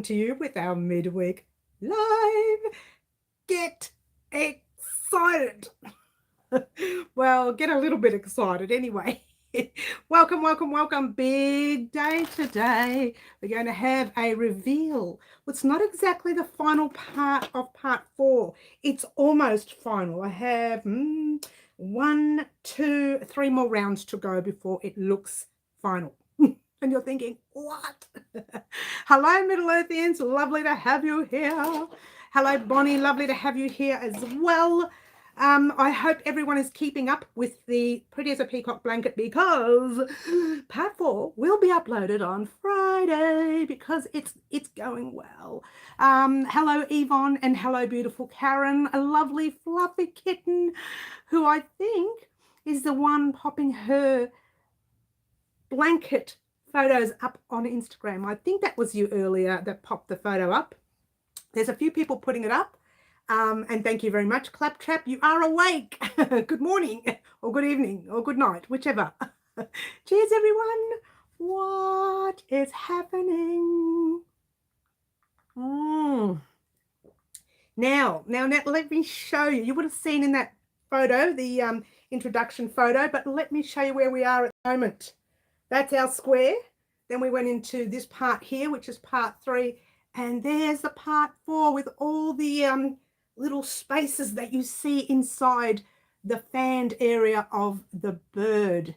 to you with our midweek live. Get excited. Well, get a little bit excited anyway. Welcome, welcome, welcome. Big day today. We're going to have a reveal. It's not exactly the final part of part 4. It's almost final. I have 1, 2, 3 more rounds to go before it looks final. And you're thinking, what? Hello, Middle Earthians. Lovely to have you here. Hello, Bonnie. Lovely to have you here as well. I hope everyone is keeping up with the Pretty as a Peacock blanket because part 4 will be uploaded on Friday because it's going well. Hello, Yvonne, and hello, beautiful Karen, a lovely fluffy kitten who I think is the one popping her blanket photos up on Instagram. I think that was you earlier that popped the photo up. There's a few people putting it up. And thank you very much. Claptrap, you are awake. Good morning or good evening or good night, whichever. Cheers, everyone. What is happening? Now, let me show you. You would have seen in that photo, the introduction photo, but let me show you where we are at the moment. That's our square. Then we went into this part here, which is part 3. And there's the part 4 with all the little spaces that you see inside the fanned area of the bird.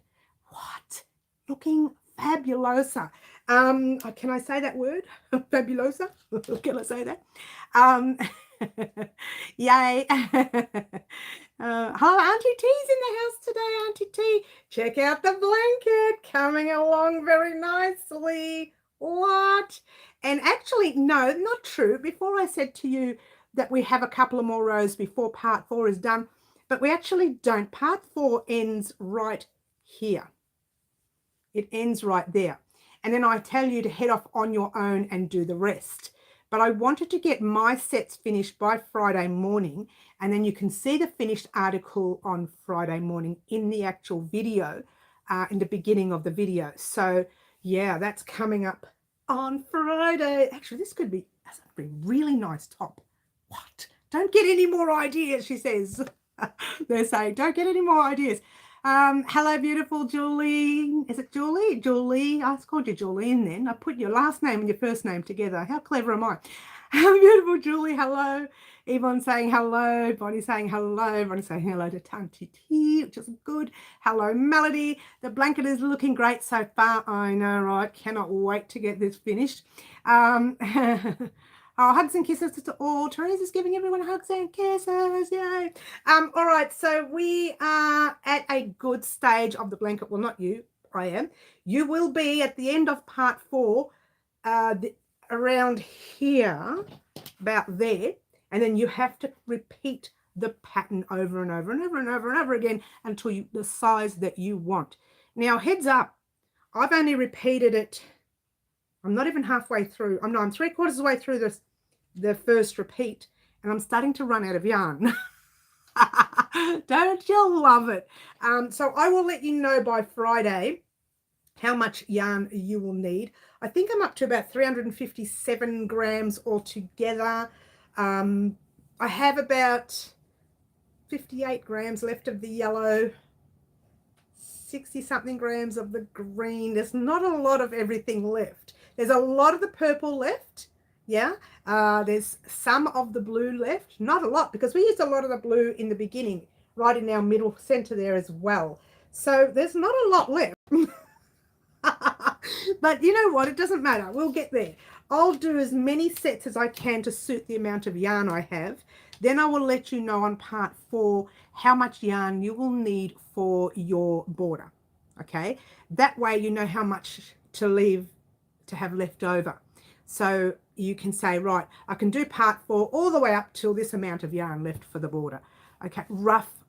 What? Looking fabulosa. Can I say that word? Fabulosa? Can I say that? Yay. Hello, Auntie T's in the house today, Auntie T. Check out the blanket coming along very nicely. What? And actually, no, not true. Before I said to you that we have a couple of more rows before part 4 is done, but we actually don't. Part 4 ends right here. It ends right there. And then I tell you to head off on your own and do the rest. But I wanted to get my sets finished by Friday morning, and then you can see the finished article on Friday morning in the actual video, in the beginning of the video. So yeah, that's coming up on Friday. Actually, this could be a really nice top. What? Don't get any more ideas, she says. They're saying, don't get any more ideas. Hello, beautiful Julie. Is it Julie? Julie. I called you Julene then. I put your last name and your first name together. How clever am I? Beautiful Julie, hello. Yvonne saying hello. Bonnie saying hello. Bonnie saying hello to Tarndie, which is good. Hello, Melody. The blanket is looking great so far. I know, right? Cannot wait to get this finished. Oh, hugs and kisses to all. Teresa's giving everyone hugs and kisses. Yay. All right, so we are at a good stage of the blanket. Well, not you, I am. You will be at the end of part 4, around here, about there, and then you have to repeat the pattern over and over and over and over and over again until the size that you want. Now, heads up, I've only repeated it. I'm not even halfway through. I'm 3/4 of the way through the first repeat, and I'm starting to run out of yarn. Don't you love it? So I will let you know by Friday how much yarn you will need. I think I'm up to about 357 grams altogether. I have about 58 grams left of the yellow, 60 something grams of the green. There's not a lot of everything left. There's a lot of the purple left. Yeah, there's some of the blue left. Not a lot, because we used a lot of the blue in the beginning, right in our middle center there as well. So there's not a lot left. But you know what? It doesn't matter. We'll get there. I'll do as many sets as I can to suit the amount of yarn I have. Then I will let you know on part 4 how much yarn you will need for your border. Okay? That way you know how much to have left over. So you can say, right, I can do part 4 all the way up till this amount of yarn left for the border. Okay,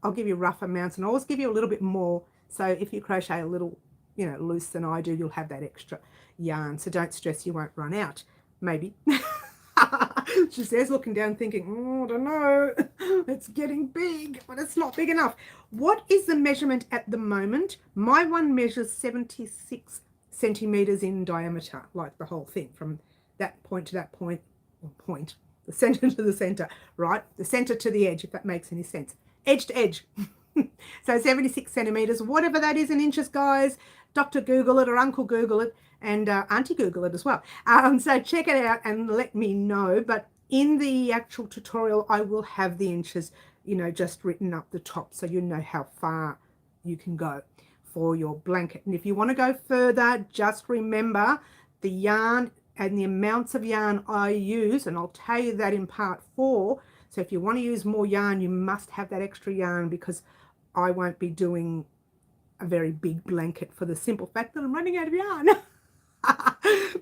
I'll give you rough amounts, and I'll always give you a little bit more. So if you crochet a little, loose than I do, you'll have that extra yarn. So don't stress, you won't run out. Maybe. She says, looking down, thinking, I don't know. It's getting big, but it's not big enough. What is the measurement at the moment? My one measures 76 centimeters in diameter, like the whole thing, from that point to that point, or point, the center to the center, right? The center to the edge, if that makes any sense. Edge to edge. So 76 centimeters, whatever that is in inches, guys. Dr. Google it or Uncle Google it, and Auntie Google it as well. So check it out and let me know. But in the actual tutorial, I will have the inches, you know, just written up the top so you know how far you can go for your blanket. And if you want to go further, just remember the yarn and the amounts of yarn I use, and I'll tell you that in part 4. So if you want to use more yarn, you must have that extra yarn, because I won't be doing a very big blanket for the simple fact that I'm running out of yarn.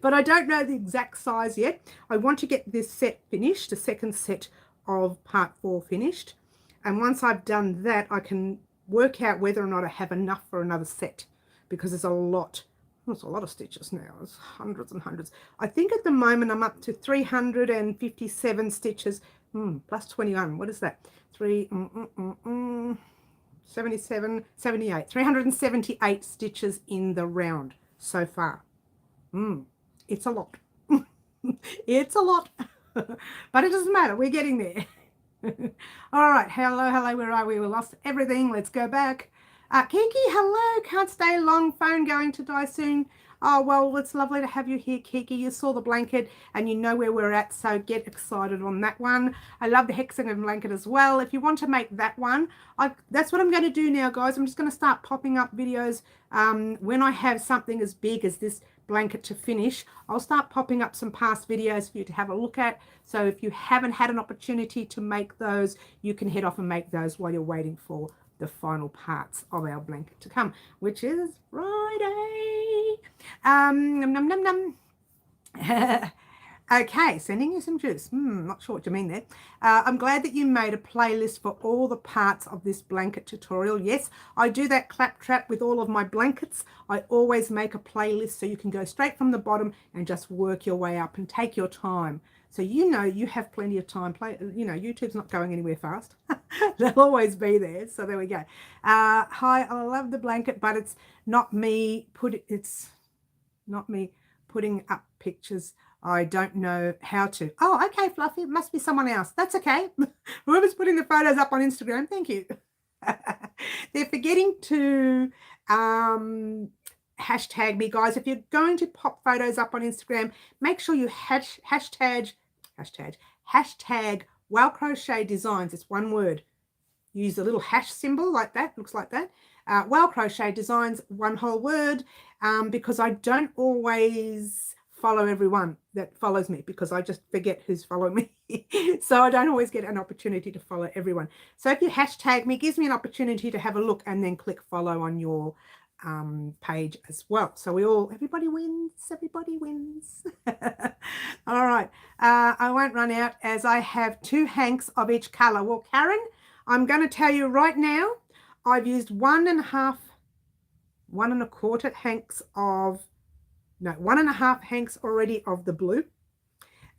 But I don't know the exact size yet. I want to get this set finished, the second set of part 4 finished. And once I've done that, I can work out whether or not I have enough for another set, because there's a lot. There's a lot of stitches now. There's hundreds and hundreds. I think at the moment I'm up to 357 stitches, plus 21. What is that? 77, 78, 378 stitches in the round so far. It's a lot. It's a lot. But it doesn't matter. We're getting there. All right. Hello. Where are we? We lost everything. Let's go back. Kiki, hello. Can't stay long. Phone going to die soon. Oh, well, it's lovely to have you here, Kiki. You saw the blanket and you know where we're at, so get excited on that one. I love the hexagon blanket as well. If you want to make that one, that's what I'm going to do now, guys. I'm just going to start popping up videos when I have something as big as this blanket to finish. I'll start popping up some past videos for you to have a look at. So if you haven't had an opportunity to make those, you can head off and make those while you're waiting for the final parts of our blanket to come, which is Friday. Num, num, num, num. Okay, sending you some juice. Not sure what you mean there. I'm glad that you made a playlist for all the parts of this blanket tutorial. Yes, I do that claptrap with all of my blankets. I always make a playlist so you can go straight from the bottom and just work your way up and take your time. So you know you have plenty of time. YouTube's not going anywhere fast. They'll always be there. So there we go. Hi, I love the blanket, but it's not me putting up pictures. I don't know how to. Oh, okay, Fluffy. It must be someone else. That's okay. Whoever's putting the photos up on Instagram, thank you. They're forgetting to hashtag me, guys. If you're going to pop photos up on Instagram, make sure you hashtag Wow Crochet Designs. It's one word. Use the little hash symbol like that. Looks like that. Wow Crochet Designs, one whole word, because I don't always follow everyone that follows me, because I just forget who's following me. So I don't always get an opportunity to follow everyone. So if you hashtag me, it gives me an opportunity to have a look and then click follow on your page as well. So everybody wins. All right. I won't run out as I have 2 hanks of each color. Well, Karen, I'm going to tell you right now, I've used 1.5 hanks of, no, 1.5 hanks already of the blue,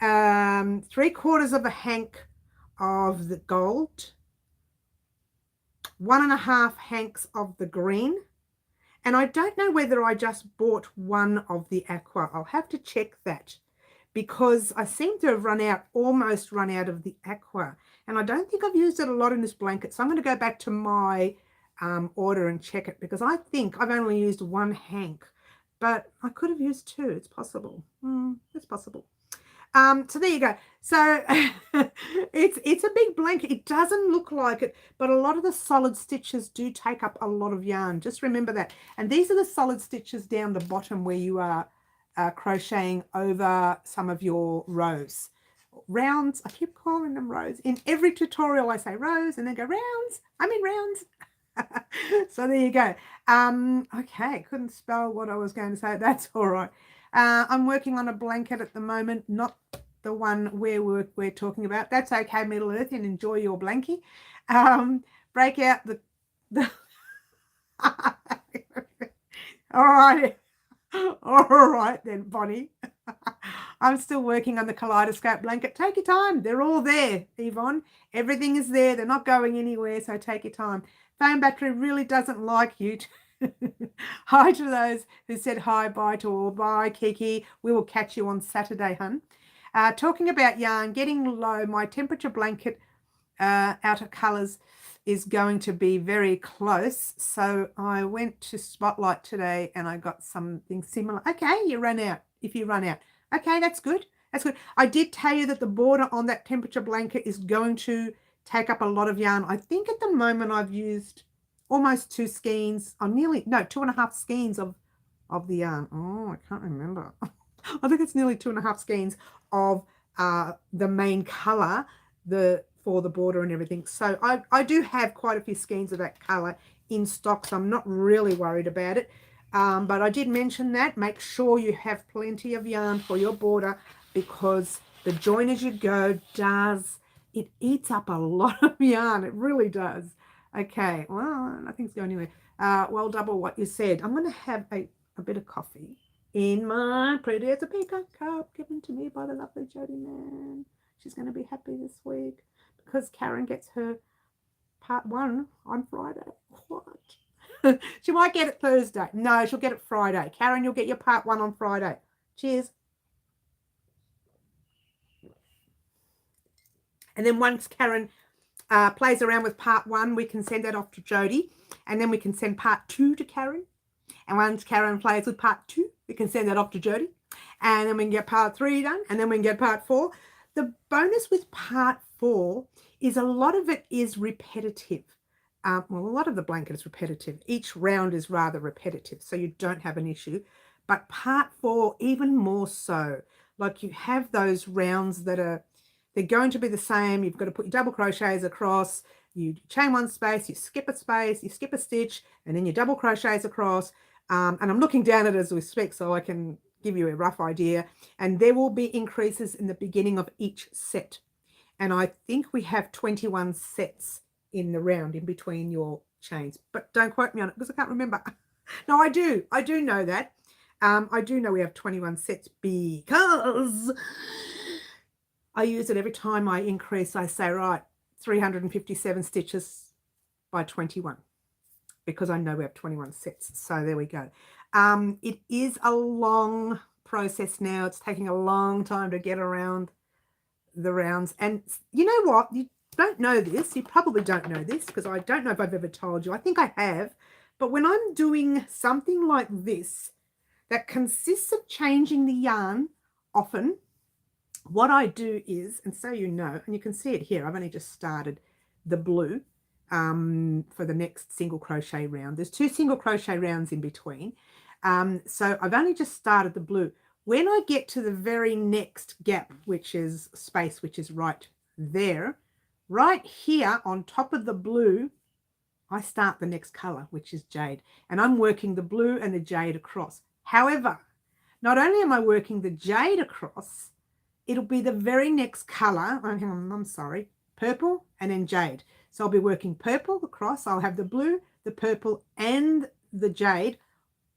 3/4 of a hank of the gold, 1.5 hanks of the green, and I don't know whether I just bought one of the aqua. I'll have to check that, because I seem to have almost run out of the aqua, and I don't think I've used it a lot in this blanket. So I'm going to go back to my order and check it, because I think I've only used 1 hank, but I could have used 2. It's possible. It's possible. So there you go. So it's a big blanket. It doesn't look like it, but a lot of the solid stitches do take up a lot of yarn. Just remember that. And these are the solid stitches down the bottom where you are crocheting over some of your rows. Rounds. I keep calling them rows. In every tutorial I say rows and then go rounds. I mean rounds. So there you go. Okay, couldn't spell what I was going to say. That's all right. I'm working on a blanket at the moment, not the one where we're talking about. That's okay, Middle Earth, and enjoy your blankie. Break out the all right then, Bonnie. I'm still working on the kaleidoscope blanket. Take your time. They're all there, Yvonne. Everything is there. They're not going anywhere, so take your time. Phone battery really doesn't like you Hi to those who said hi, bye to all. Bye, Kiki. We will catch you on Saturday, hun. Talking about yarn, getting low, my temperature blanket outer colours is going to be very close. So I went to Spotlight today and I got something similar. Okay, you run out. If you run out. Okay, that's good. That's good. I did tell you that the border on that temperature blanket is going to take up a lot of yarn. I think at the moment I've used almost 2 skeins, or nearly, no, 2.5 skeins of the yarn. Oh, I can't remember. I think it's nearly 2.5 skeins of the main color, for the border and everything. So I do have quite a few skeins of that color in stock, so I'm not really worried about it. But I did mention that make sure you have plenty of yarn for your border, because the join as you go it eats up a lot of yarn. It really does. Okay, well, nothing's going anywhere. Well, double what you said. I'm going to have a bit of coffee in my pretty as a Peacock cup given to me by the lovely Jody Man. She's going to be happy this week because Karen gets her part 1 on Friday. What? She might get it Thursday. No, she'll get it Friday. Karen, you'll get your part 1 on Friday. Cheers. And then once Karen plays around with part 1, we can send that off to Jody, and then we can send part 2 to Karen. And once Karen plays with part 2, we can send that off to Jody, and then we can get part 3 done, and then we can get part 4. The bonus with part 4 is a lot of it is repetitive. Well, a lot of the blanket is repetitive. Each round is rather repetitive, so you don't have an issue. But part 4, even more so. Like, you have those rounds that they're going to be the same. You've got to put your double crochets across. You chain 1 space, you skip a space, you skip a stitch, and then you double crochets across. And I'm looking down at it as we speak so I can give you a rough idea. And there will be increases in the beginning of each set. And I think we have 21 sets in the round in between your chains. But don't quote me on it because I can't remember. No, I do. I do know that. I do know we have 21 sets because I use it every time I increase. I say, right, 357 stitches by 21. Because I know we have 21 sets. So there we go. It is a long process now. It's taking a long time to get around the rounds. And you know what? You don't know this. You probably don't know this because I don't know if I've ever told you. I think I have. But when I'm doing something like this that consists of changing the yarn often, what I do is, and so you know, and you can see it here, I've only just started the blue for the next single crochet round. There's 2 single crochet rounds in between. So I've only just started the blue. When I get to the very next gap, which is space, which is right there, right here on top of the blue, I start the next color, which is jade. And I'm working the blue and the jade across. However, not only am I working the jade across, it'll be the very next color. Oh, hang on, I'm sorry. Purple and then jade. So I'll be working purple across. I'll have the blue, the purple, and the jade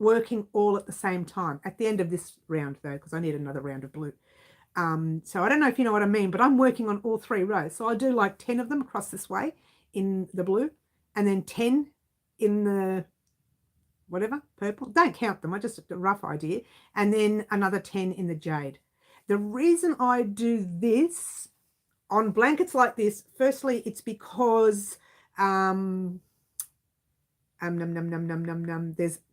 working all at the same time at the end of this round, though, because I need another round of blue. So I don't know if you know what I mean, but I'm working on all 3 rows. So I do like 10 of them across this way in the blue, and then 10 in the whatever, purple. Don't count them. I just a rough idea. And then another 10 in the jade. The reason I do this on blankets like this, firstly, it's because there's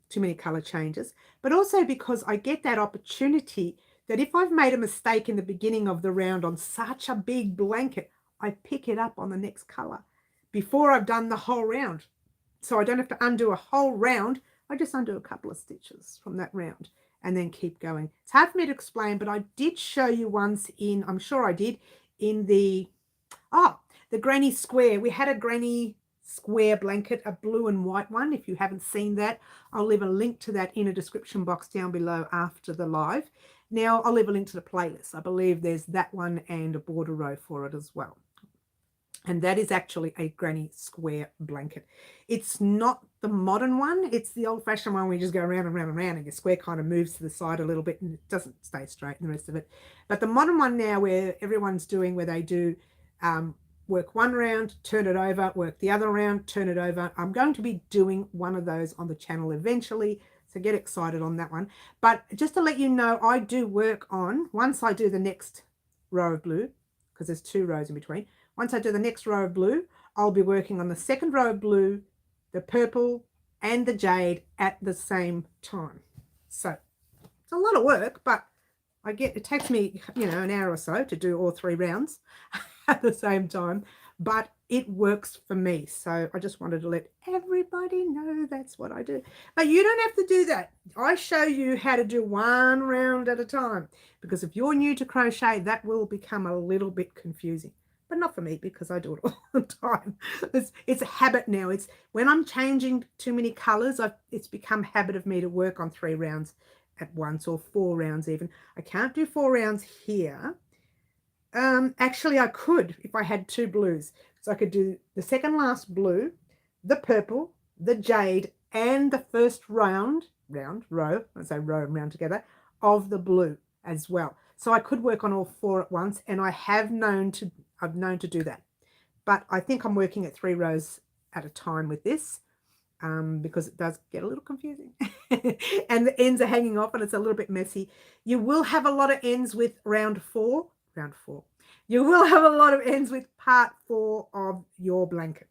too many color changes, but also because I get that opportunity that if I've made a mistake in the beginning of the round on such a big blanket, I pick it up on the next color before I've done the whole round. So I don't have to undo a whole round. I just undo a couple of stitches from that round and then keep going. It's hard for me to explain, but I did show you once in, I'm sure I did, in the granny square. We had a granny square blanket, a blue and white one. If you haven't seen that, I'll leave a link to that in a description box down below after the live. Now I'll leave a link to the playlist. I believe there's that one and a border row for it as well. And that is actually a granny square blanket. It's not the modern one. It's the old-fashioned one where you just go around and around and around and your square kind of moves to the side a little bit and it doesn't stay straight and the rest of it. But the modern one now where everyone's doing, where they do work one round, turn it over, work the other round, turn it over. I'm going to be doing one of those on the channel eventually, so get excited on that one. But just to let you know, I do work on, once I do the next row of blue, because there's 2 rows in between, once I do the next row of blue, I'll be working on the second row of blue, the purple, and the jade at the same time. So it's a lot of work, but it takes me, an hour or so to do all 3 rounds at the same time, but it works for me. So I just wanted to let everybody know that's what I do. But you don't have to do that. I show you how to do 1 round at a time, because if you're new to crochet, that will become a little bit confusing. But not for me, because I do it all the time. It's a habit now. It's when I'm changing too many colors, it's become habit of me to work on 3 rounds at once, or 4 rounds even. I can't do 4 rounds here. Actually, I could if I had 2 blues. So I could do the second last blue, the purple, the jade, and the first row, I say row and round together, of the blue as well. So I could work on all 4 at once, and I've known to do that. But I think I'm working at 3 rows at a time with this, because it does get a little confusing. And the ends are hanging off and it's a little bit messy. You will have a lot of ends with round 4. You will have a lot of ends with part 4 of your blanket.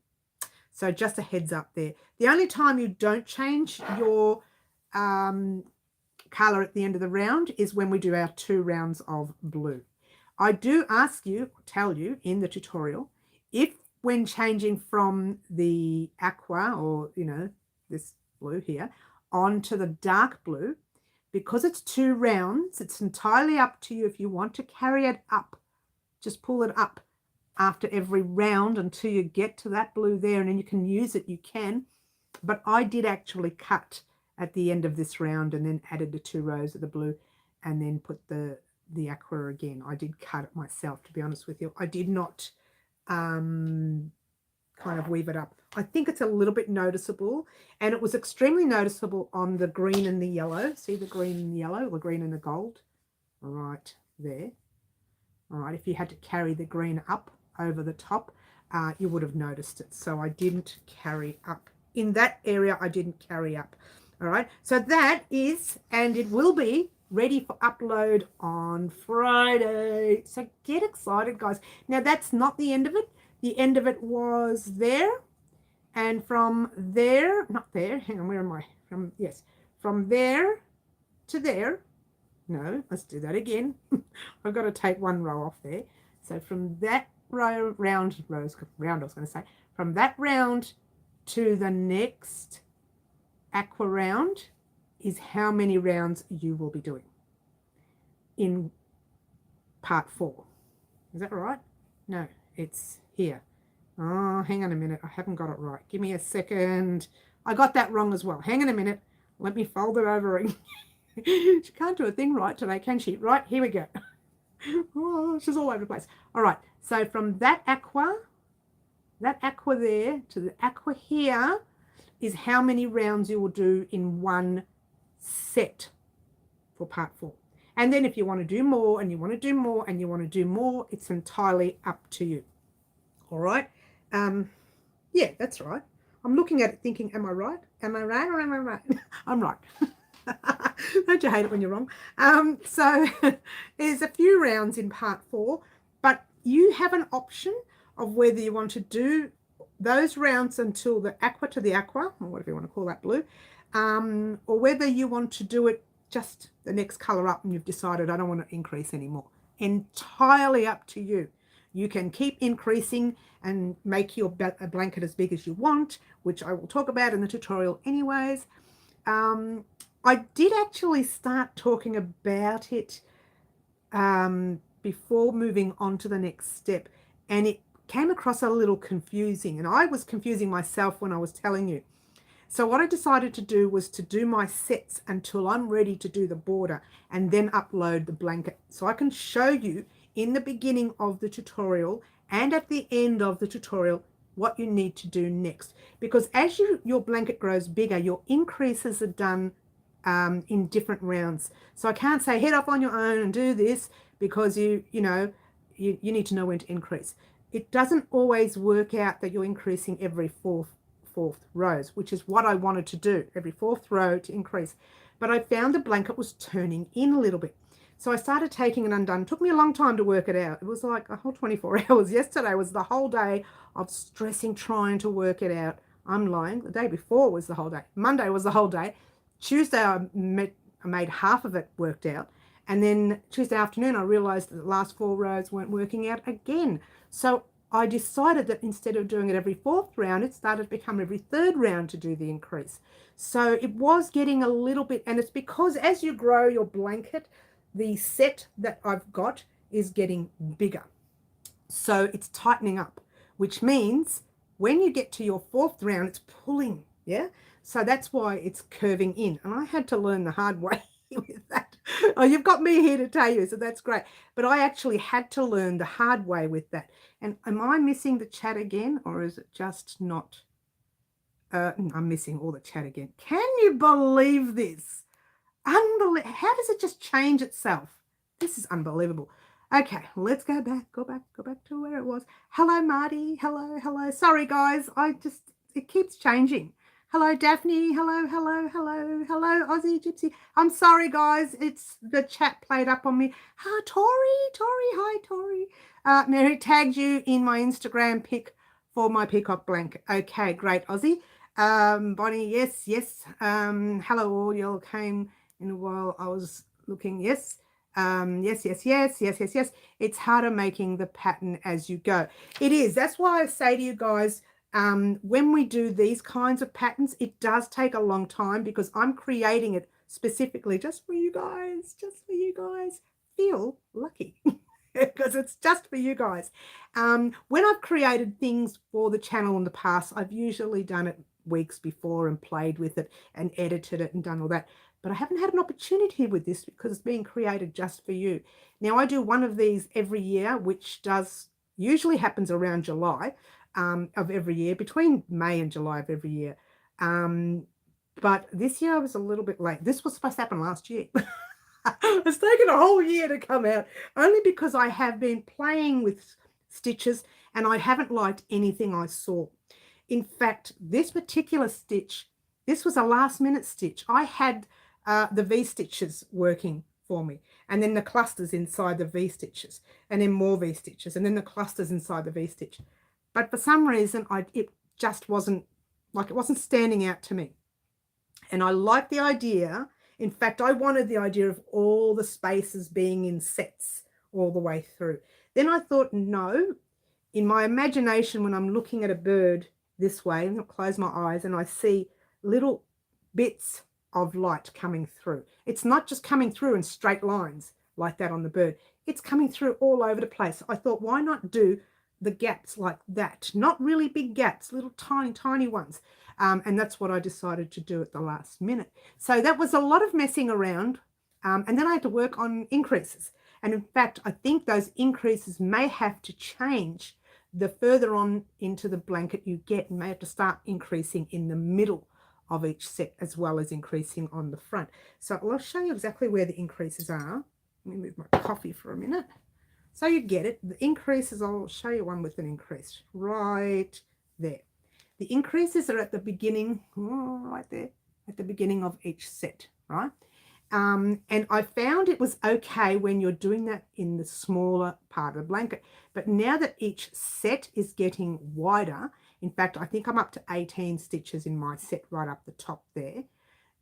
So just a heads up there. The only time you don't change your color at the end of the round is when we do our 2 rounds of blue. I do tell you in the tutorial, if when changing from the aqua, or this blue here, onto the dark blue, because it's 2 rounds, it's entirely up to you. If you want to carry it up, just pull it up after every round until you get to that blue there, and then you can use it, you can. But I did actually cut at the end of this round and then added the 2 rows of the blue and then put the aqua again. I did cut it myself, to be honest with you. I did not kind of weave it up. I think it's a little bit noticeable, and it was extremely noticeable on the green and the yellow. See the green and yellow, the green and the gold right there. All right, if you had to carry the green up over the top, you would have noticed it. So I didn't carry up in that area. I didn't carry up. All right, so that is, and it will be ready for upload on Friday. So get excited, guys. Now that's not the end of it. The end of it was there, and from there, not there, hang on, where am I? From there to there. No, let's do that again. I've got to take 1 row off there. So from that round, from that round to the next aqua round is how many rounds you will be doing in part 4. Is that right? No, it's here. Oh, hang on a minute. I haven't got it right. Give me a second. I got that wrong as well. Hang on a minute. Let me fold it over again. She can't do a thing right today, can she? Right, here we go. Oh, she's all over the place. All right, so from that aqua there to the aqua here is how many rounds you will do in 1 set for part 4. And then if you want to do more and you want to do more and you want to do more, it's entirely up to you. All right. Yeah, that's right. I'm looking at it thinking, am I right? Am I right or am I right? I'm right. Don't you hate it when you're wrong? So there's a few rounds in part 4, but you have an option of whether you want to do those rounds until the aqua to the aqua, or whatever you want to call that blue, or whether you want to do it just the next color up and you've decided I don't want to increase anymore. Entirely up to you. You can keep increasing and make your blanket as big as you want, which I will talk about in the tutorial anyways. I did actually start talking about it before moving on to the next step, and it came across a little confusing, and I was confusing myself when I was telling you. So what I decided to do was to do my sets until I'm ready to do the border and then upload the blanket. So I can show you in the beginning of the tutorial and at the end of the tutorial what you need to do next. Because as your blanket grows bigger, your increases are done in different rounds. So I can't say head off on your own and do this, because you need to know when to increase. it doesn't always work out that you're increasing every fourth rows, which is what I wanted to do, every fourth row to increase. But I found the blanket was turning in a little bit. So I started taking it undone. It took me a long time to work it out. It was like a whole 24 hours. Yesterday was the whole day of stressing, trying to work it out. I'm lying. The day before was the whole day. Monday was the whole day. Tuesday I made half of it worked out. And then Tuesday afternoon, I realized that the last 4 rows weren't working out again. So I decided that instead of doing it every 4th round, it started to become every 3rd round to do the increase. So it was getting a little bit, and it's because as you grow your blanket, the set that I've got is getting bigger. So it's tightening up, which means when you get to your 4th round, it's pulling, yeah? So that's why it's curving in. And I had to learn the hard way with that. Oh, you've got me here to tell you, so that's great. But I actually had to learn the hard way with that. And am I missing the chat again, or is it just not? I'm missing all the chat again. Can you believe this? Unbelievable. How does it just change itself? This is unbelievable. Okay, let's go back to where it was. Hello, Marty. Hello. Sorry, guys. It keeps changing. Hello, Daphne. Hello, Aussie Gypsy. I'm sorry, guys. It's the chat played up on me. Tori. Hi, Tori. Mary tagged you in my Instagram pic for my Peacock blanket. Okay, great, Aussie. Bonnie, yes. Hello, all. You all came in while I was looking. Yes. Yes. It's harder making the pattern as you go. It is. That's why I say to you guys, when we do these kinds of patterns, it does take a long time because I'm creating it specifically just for you guys. Feel lucky because it's just for you guys. When I've created things for the channel in the past, I've usually done it weeks before and played with it and edited it and done all that. But I haven't had an opportunity with this because it's being created just for you. Now, I do one of these every year, which usually happens around July of every year, between May and July of every year. But this year I was a little bit late. This was supposed to happen last year. It's taken a whole year to come out, only because I have been playing with stitches and I haven't liked anything I saw. In fact, this particular stitch, this was a last minute stitch. I had the V-stitches working for me, and then the clusters inside the V-stitches, and then more V-stitches, and then the clusters inside the V-stitch. But for some reason, it just wasn't, it wasn't standing out to me. And I liked the idea. In fact, I wanted the idea of all the spaces being in sets all the way through. Then I thought, no, in my imagination, when I'm looking at a bird this way, and I'll close my eyes and I see little bits of light coming through. It's not just coming through in straight lines like that on the bird. It's coming through all over the place. I thought, why not do the gaps like that? Not really big gaps, little tiny ones. And that's what I decided to do at the last minute. So that was a lot of messing around. And then I had to work on increases. And in fact, I think those increases may have to change the further on into the blanket you get. You may have to start increasing in the middle of each set as well as increasing on the front. So I'll show you exactly where the increases are. Let me move my coffee for a minute. So you get it. The increases, I'll show you one with an increase right there. The increases are at the beginning, right there, at the beginning of each set, right? And I found it was okay when you're doing that in the smaller part of the blanket. But now that each set is getting wider, in fact, I think I'm up to 18 stitches in my set right up the top there,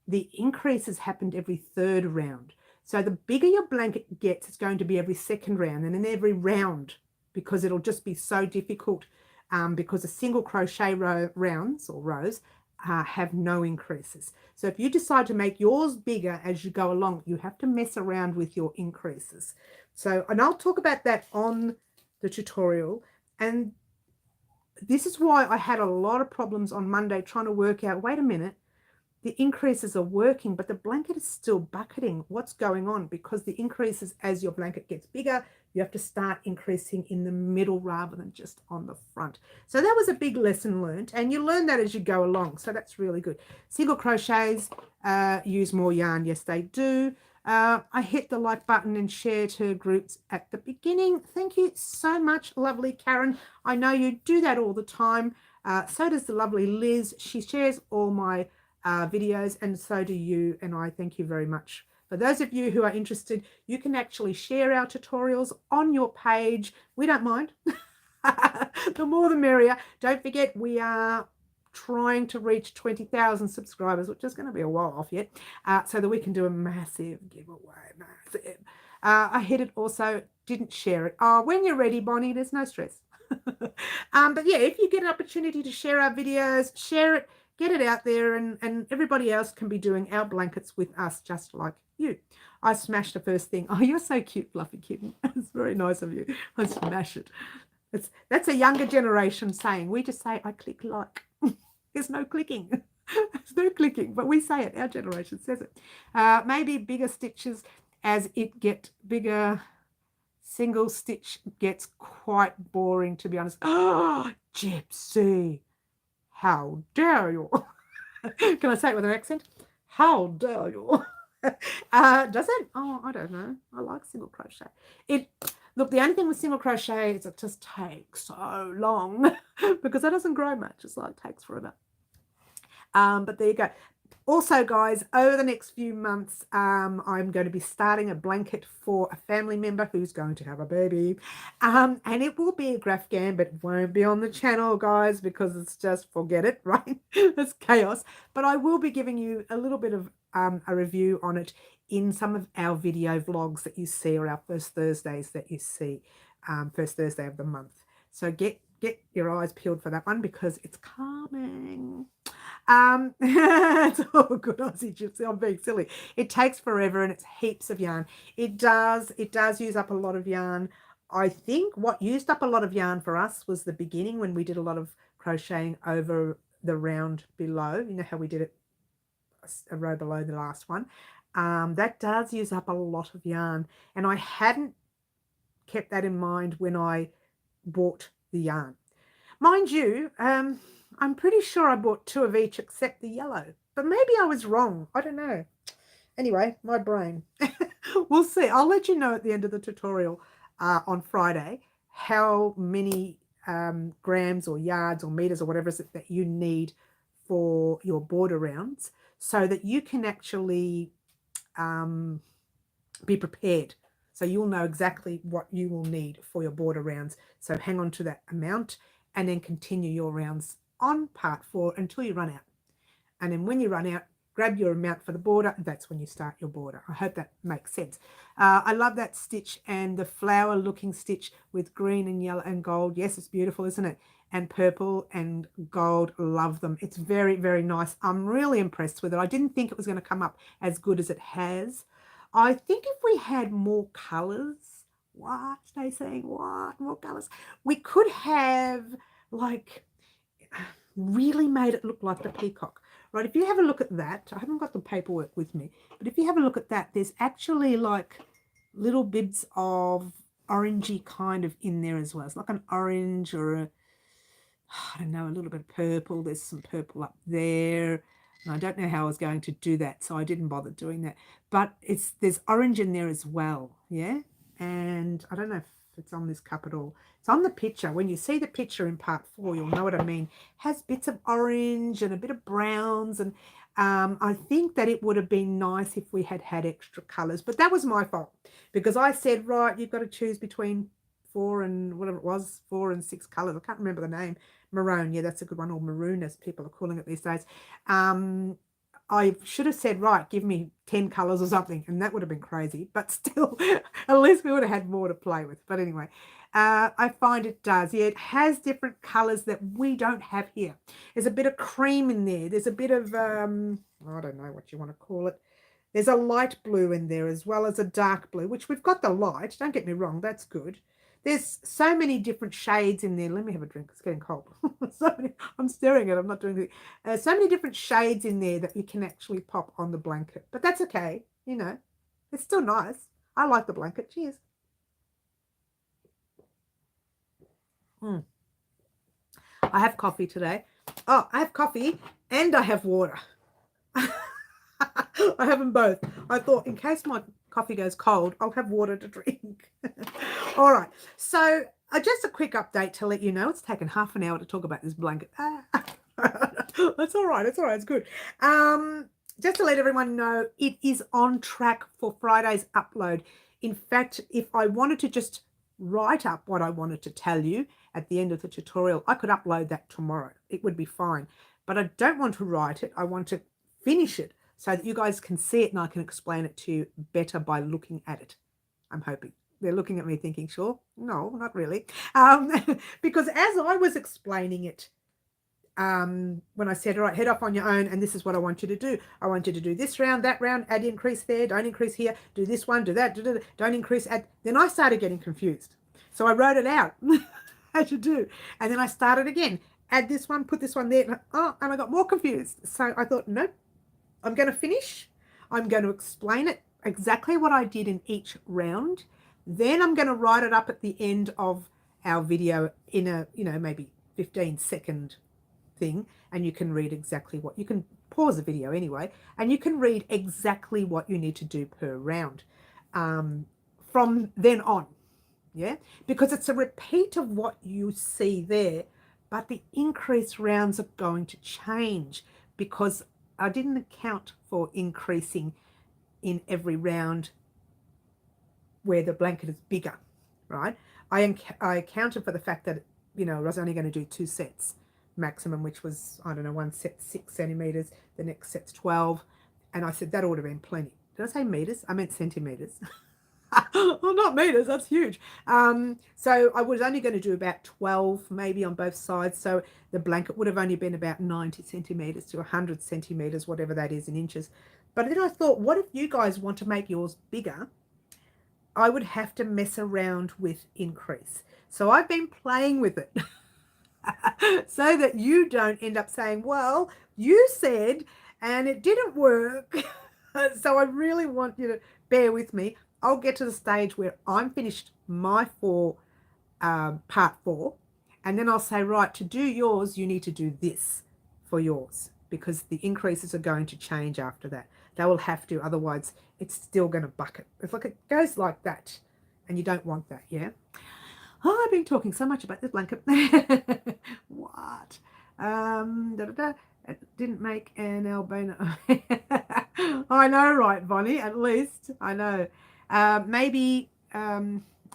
the increases happened every 3rd round. So the bigger your blanket gets, it's going to be every 2nd round and then every round, because it'll just be so difficult because the single crochet rows have no increases. So if you decide to make yours bigger as you go along, you have to mess around with your increases. So, and I'll talk about that on the tutorial. And this is why I had a lot of problems on Monday trying to work out, wait a minute, the increases are working, but the blanket is still bucketing. What's going on? Because the increases, as your blanket gets bigger, you have to start increasing in the middle rather than just on the front. So that was a big lesson learned, and you learn that as you go along. So that's really good. Single crochets use more yarn. Yes, they do. I hit the like button and share to groups at the beginning. Thank you so much, lovely Karen. I know you do that all the time. So does the lovely Liz. She shares all my videos, and so do you, and I thank you very much. For those of you who are interested, you can actually share our tutorials on your page. We don't mind. The more the merrier. Don't forget, we are trying to reach 20,000 subscribers, which is going to be a while off yet, so that we can do a massive giveaway. Massive. I hit it also, didn't share it. When you're ready, Bonnie, there's no stress. But yeah, if you get an opportunity to share our videos, share it, get it out there, and everybody else can be doing our blankets with us just like you. I smashed the first thing. Oh, you're so cute, fluffy kitten. It's very nice of you. I smash it. That's a younger generation saying. We just say, I click like. There's no clicking. There's no clicking, but we say it. Our generation says it. Maybe bigger stitches as it get bigger. Single stitch gets quite boring, to be honest. Oh, Gypsy. How dare you? Can I say it with an accent? How dare you? Does it? Oh, I don't know. I like single crochet. Look, the only thing with single crochet is it just takes so long because it doesn't grow much. It's like it takes forever. But there you go. Also, guys, over the next few months, I'm going to be starting a blanket for a family member who's going to have a baby. And it will be a graph gam, but it won't be on the channel, guys, because it's just, forget it, right? It's chaos. But I will be giving you a little bit of a review on it in some of our video vlogs that you see, or our first Thursdays that you see, first Thursday of the month. So get your eyes peeled for that one because it's coming. It's all good, Aussie Gypsy. I'm being silly. It takes forever and it's heaps of yarn. It does use up a lot of yarn. I think what used up a lot of yarn for us was the beginning when we did a lot of crocheting over the round below. You know how we did it a row below the last one. That does use up a lot of yarn, and I hadn't kept that in mind when I bought the yarn. Mind you, I'm pretty sure I bought 2 of each except the yellow, but maybe I was wrong. I don't know. Anyway, my brain. We'll see. I'll let you know at the end of the tutorial on Friday how many grams or yards or meters or whatever is it that you need for your border rounds, so that you can actually be prepared. So you'll know exactly what you will need for your border rounds. So hang on to that amount and then continue your rounds on part 4 until you run out. And then when you run out, grab your amount for the border. That's when you start your border. I hope that makes sense. I love that stitch and the flower looking stitch with green and yellow and gold. Yes, it's beautiful, isn't it? And purple and gold. Love them. It's very, very nice. I'm really impressed with it. I didn't think it was going to come up as good as it has. I think if we had more colors, what? They saying what? More colors? We could have like really made it look like the peacock, right? If you have a look at that, I haven't got the paperwork with me, but if you have a look at that, there's actually like little bits of orangey kind of in there as well. It's like an orange or a, I don't know, a little bit of purple. There's some purple up there. And I don't know how I was going to do that, so I didn't bother doing that. But there's orange in there as well, yeah? And I don't know if it's on this cup at all. It's on the picture. When you see the picture in part 4, you'll know what I mean. It has bits of orange and a bit of browns, and I think that it would have been nice if we had had extra colours, but that was my fault because I said, right, you've got to choose between 4 and whatever it was, 4 and 6 colours. I can't remember the name. Maroon, yeah, that's a good one, or maroon as people are calling it these days. I should have said, right, give me 10 colours or something, and that would have been crazy, but still, at least we would have had more to play with. But anyway, I find it does. Yeah, it has different colours that we don't have here. There's a bit of cream in there. There's a bit of, I don't know what you want to call it. There's a light blue in there as well as a dark blue, which we've got the light. Don't get me wrong, that's good. There's so many different shades in there. Let me have a drink. It's getting cold. I'm staring at it. I'm not doing it. So many different shades in there that you can actually pop on the blanket. But that's okay. You know, it's still nice. I like the blanket. Cheers. I have coffee today. Oh, I have coffee and I have water. I have them both. I thought in case my coffee goes cold, I'll have water to drink. All right. So just a quick update to let you know. It's taken half an hour to talk about this blanket. That's all right. It's all right. It's good. Just to let everyone know, it is on track for Friday's upload. In fact, if I wanted to just write up what I wanted to tell you at the end of the tutorial, I could upload that tomorrow. It would be fine. But I don't want to write it. I want to finish it so that you guys can see it and I can explain it to you better by looking at it. I'm hoping. They're looking at me thinking, sure? No, not really. Because as I was explaining it, when I said, all right, head off on your own, and this is what I want you to do. I want you to do this round, that round, add increase there, don't increase here, do this one, do that, don't increase, add. Then I started getting confused. So I wrote it out as you do. And then I started again, add this one, put this one there. And I got more confused. So I thought, nope, I'm going to finish. I'm going to explain it exactly what I did in each round. Then I'm going to write it up at the end of our video in a, maybe 15-second thing, and you can read exactly what you can pause the video anyway, and you can read exactly what you need to do per round from then on. Yeah, because it's a repeat of what you see there, but the increase rounds are going to change because I didn't account for increasing in every round where the blanket is bigger, right? I accounted for the fact that I was only going to do 2 sets maximum, which was, I don't know, one set 6 centimeters, the next set's 12, and I said that ought to have been plenty. Did I say meters? I meant centimeters. Well, not meters, that's huge. So I was only going to do about 12 maybe on both sides, so the blanket would have only been about 90 centimeters to 100 centimeters, whatever that is in inches. But then I thought, what if you guys want to make yours bigger? I would have to mess around with increase. So I've been playing with it. So that you don't end up saying, well, you said, and it didn't work. So I really want you to bear with me. I'll get to the stage where I'm finished my part 4, and then I'll say, right, to do yours, you need to do this for yours, because the increases are going to change after that. They will have to, otherwise it's still going to bucket. It's like it goes like that, and you don't want that, yeah? Oh, I've been talking so much about this blanket. What? It didn't make an albino. I know, right, Bonnie? At least I know. Maybe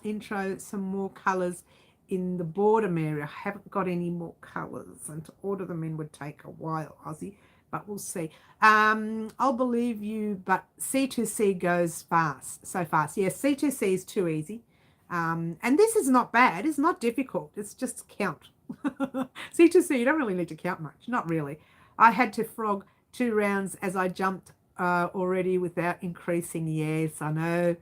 intro some more colours in the bottom area. I haven't got any more colours, and to order them in would take a while, Aussie. But we'll see. I'll believe you, but C2C goes fast, so fast. Yes, C2C is too easy. And this is not bad. It's not difficult. It's just count. C2C, you don't really need to count much. Not really. I had to frog 2 rounds as I jumped already without increasing. Yes, I know.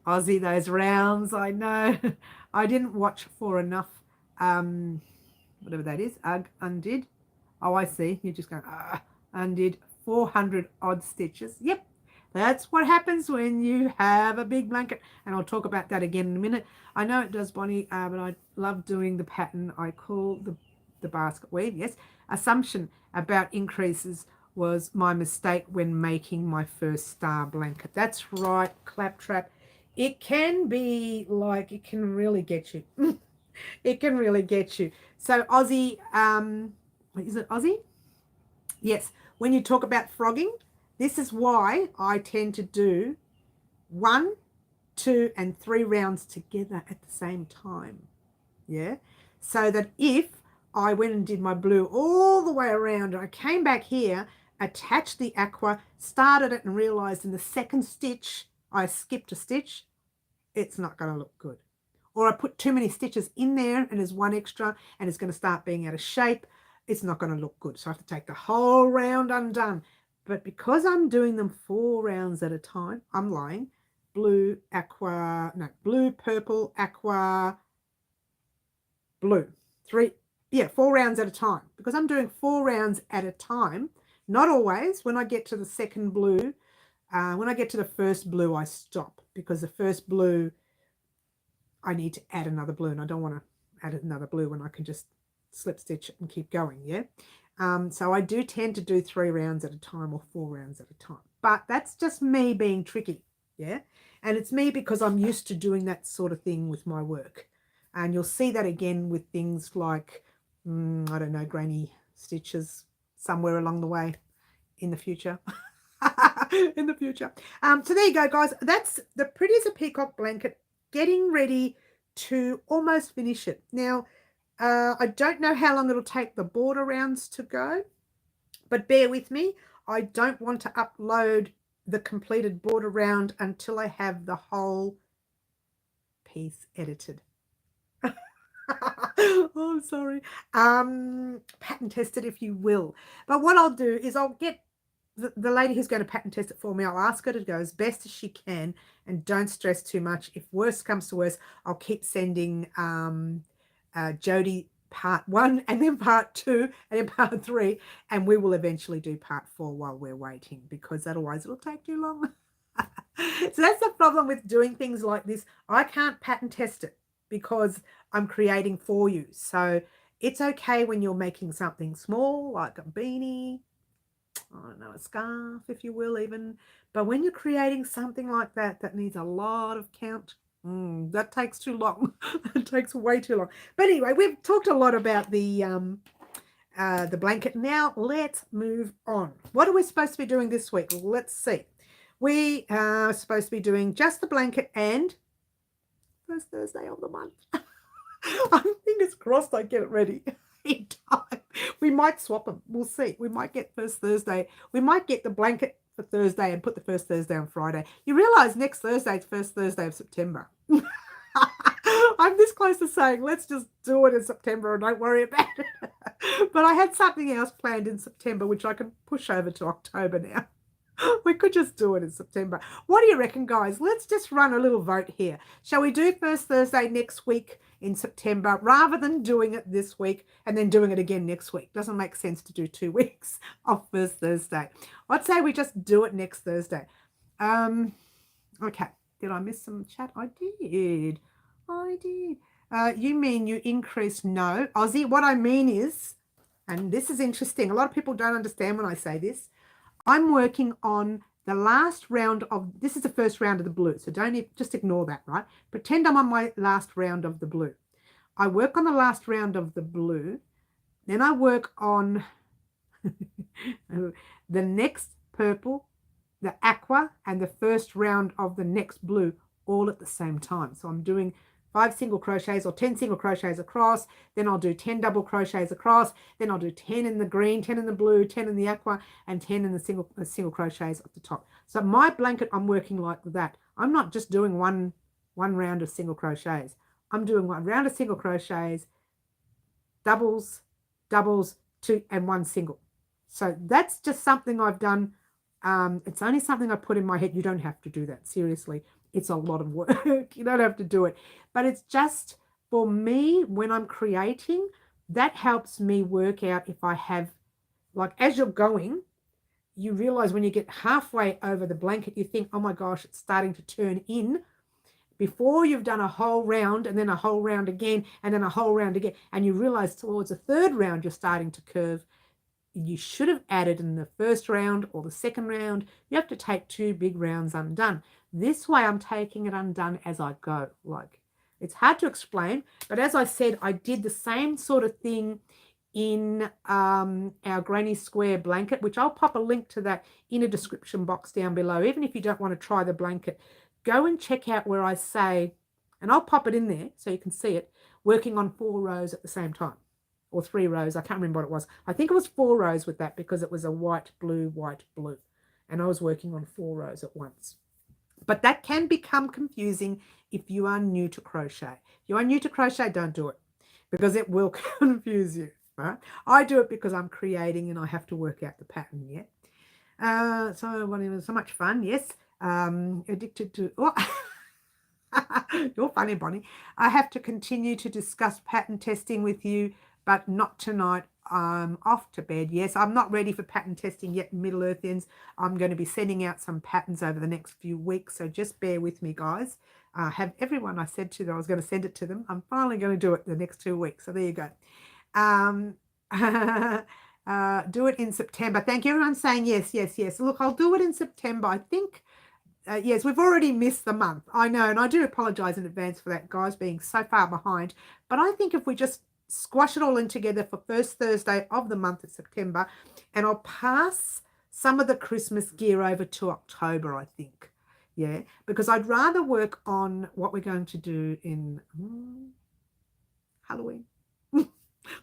Aussie, those rounds, I know. I didn't watch for enough, whatever that is, undid. Oh, I see. You're just going, undid 400 odd stitches. Yep. That's what happens when you have a big blanket. And I'll talk about that again in a minute. I know it does, Bonnie, but I love doing the pattern I call the basket weave. Yes. Assumption about increases was my mistake when making my first star blanket. That's right, Claptrap. It can be like, it can really get you. It can really get you. So Aussie, is it Aussie? Yes. When you talk about frogging, this is why I tend to do 1, 2, and 3 rounds together at the same time. Yeah. So that if I went and did my blue all the way around, and I came back here, attached the aqua, started it, and realized in the second stitch I skipped a stitch, it's not going to look good. Or I put too many stitches in there and there's 1 extra and it's going to start being out of shape, it's not going to look good. So I have to take the whole round undone. But because I'm doing them 4 rounds at a time, I'm lying. Blue, aqua, no, blue, purple, aqua, blue. 4 rounds at a time. Because I'm doing 4 rounds at a time, not always. When I get to the second blue, when I get to the first blue, I stop. Because the first blue, I need to add another blue. And I don't want to add another blue when I can just slip stitch and keep going, yeah? So I do tend to do 3 rounds at a time or 4 rounds at a time. But that's just me being tricky. Yeah. And it's me because I'm used to doing that sort of thing with my work. And you'll see that again with things like, I don't know, granny stitches somewhere along the way in the future. In the future. So there you go, guys. That's the Pretty as a Peacock blanket, getting ready to almost finish it. Now, I don't know how long it'll take the border rounds to go, but bear with me. I don't want to upload the completed border round until I have the whole piece edited. Oh, I'm sorry. Pattern test it if you will. But what I'll do is I'll get the lady who's going to pattern test it for me. I'll ask her to go as best as she can and don't stress too much. If worst comes to worst, I'll keep sending Jody part 1 and then part 2 and then part 3, and we will eventually do part 4 while we're waiting, because otherwise it'll take too long. So that's the problem with doing things like this. I can't pattern test it because I'm creating for you. So it's okay when you're making something small like a beanie, I don't know, a scarf, if you will, even. But when you're creating something like that, that needs a lot of count, that takes too long. It takes way too long. But anyway, we've talked a lot about the blanket. Now let's move on. What are we supposed to be doing this week? Let's see. We are supposed to be doing just the blanket and first Thursday of the month. I'm fingers crossed I get it ready in time. We might swap them. We'll see. We might get first Thursday. We might get the blanket for Thursday and put the first Thursday on Friday. You realize next Thursday is first Thursday of September. I'm this close to saying let's just do it in September and don't worry about it. But I had something else planned in September which I can push over to October now. We could just do it in September. What do you reckon, guys? Let's just run a little vote here. Shall we do first Thursday next week in September rather than doing it this week and then doing it again next week? Doesn't make sense to do 2 weeks of first Thursday. I'd say we just do it next Thursday. Okay. Did I miss some chat? I did. You mean you increase? No. Aussie, what I mean is, and this is interesting, a lot of people don't understand when I say this, I'm working on the last round of, this is the first round of the blue, so just ignore that, right? Pretend I'm on my last round of the blue. I work on the last round of the blue, then I work on the next purple, the aqua, and the first round of the next blue all at the same time. So I'm doing 5 single crochets or 10 single crochets across, then I'll do 10 double crochets across, then I'll do 10 in the green, 10 in the blue, 10 in the aqua, and 10 in the single crochets at the top. So my blanket, I'm working like that. I'm not just doing one round of single crochets. I'm doing 1 round of single crochets, doubles, 2, and 1 single. So that's just something I've done. It's only something I put in my head. You don't have to do that. Seriously. It's a lot of work. You don't have to do it. But it's just for me when I'm creating, that helps me work out if I have, like as you're going, you realize when you get halfway over the blanket, you think, oh my gosh, it's starting to turn in. Before you've done a whole round and then a whole round again and then a whole round again, and you realize towards the third round you're starting to curve, you should have added in the first round or the second round. You have to take 2 big rounds undone. This way I'm taking it undone as I go. Like, it's hard to explain, but as I said, I did the same sort of thing in our granny square blanket, which I'll pop a link to that in a description box down below. Even if you don't want to try the blanket, go and check out where I say, and I'll pop it in there so you can see it, working on 4 rows at the same time. Or 3 rows. I can't remember what it was. I think it was 4 rows with that because it was a white, blue, white, blue. And I was working on 4 rows at once. But that can become confusing if you are new to crochet. If you are new to crochet, don't do it because it will confuse you. Right? I do it because I'm creating and I have to work out the pattern yet. So well, it was so much fun. Yes. Addicted to... Oh. You're funny, Bonnie. I have to continue to discuss pattern testing with you, but not tonight. I'm off to bed. Yes, I'm not ready for pattern testing yet, Middle Earthians. I'm going to be sending out some patterns over the next few weeks, so just bear with me, guys. Have everyone I said to them I was going to send it to them. I'm finally going to do it the next 2 weeks, so there you go. Do it in September. Thank you. Everyone's saying yes, yes, yes. Look, I'll do it in September. I think Yes, we've already missed the month. I know, and I do apologize in advance for that, guys, being so far behind. But I think if we just squash it all in together for first Thursday of the month of September, and I'll pass some of the Christmas gear over to October, I think. Yeah, because I'd rather work on what we're going to do in Halloween. I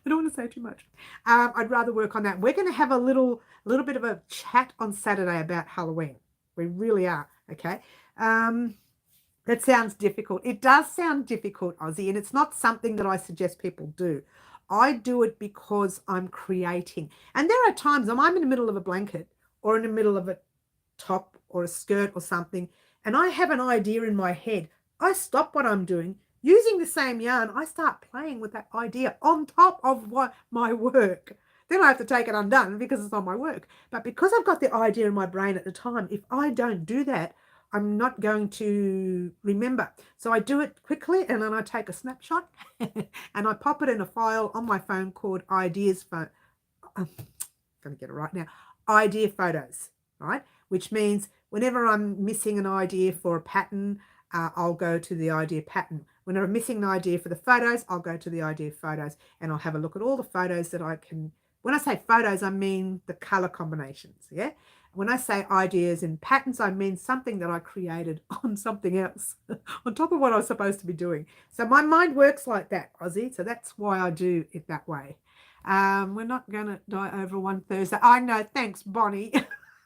don't want to say too much. I'd rather work on that. We're going to have a little bit of a chat on Saturday about Halloween. We really are. Okay. That sounds difficult. It does sound difficult, Aussie, and it's not something that I suggest people do. I do it because I'm creating. And there are times I'm in the middle of a blanket or in the middle of a top or a skirt or something, and I have an idea in my head. I stop what I'm doing. Using the same yarn, I start playing with that idea on top of my work. Then I have to take it undone because it's on my work. But because I've got the idea in my brain at the time, if I don't do that, I'm not going to remember. So I do it quickly, and then I take a snapshot and I pop it in a file on my phone called Ideas Phone. I'm going to get it right now. Idea Photos, right? Which means whenever I'm missing an idea for a pattern, I'll go to the idea pattern. When I'm missing an idea for the photos, I'll go to the idea photos, and I'll have a look at all the photos that I can. When I say photos, I mean the color combinations. Yeah. When I say ideas and patterns, I mean something that I created on something else on top of what I was supposed to be doing. So my mind works like that, Aussie. So that's why I do it that way. We're not going to die over one Thursday. I know. Thanks, Bonnie.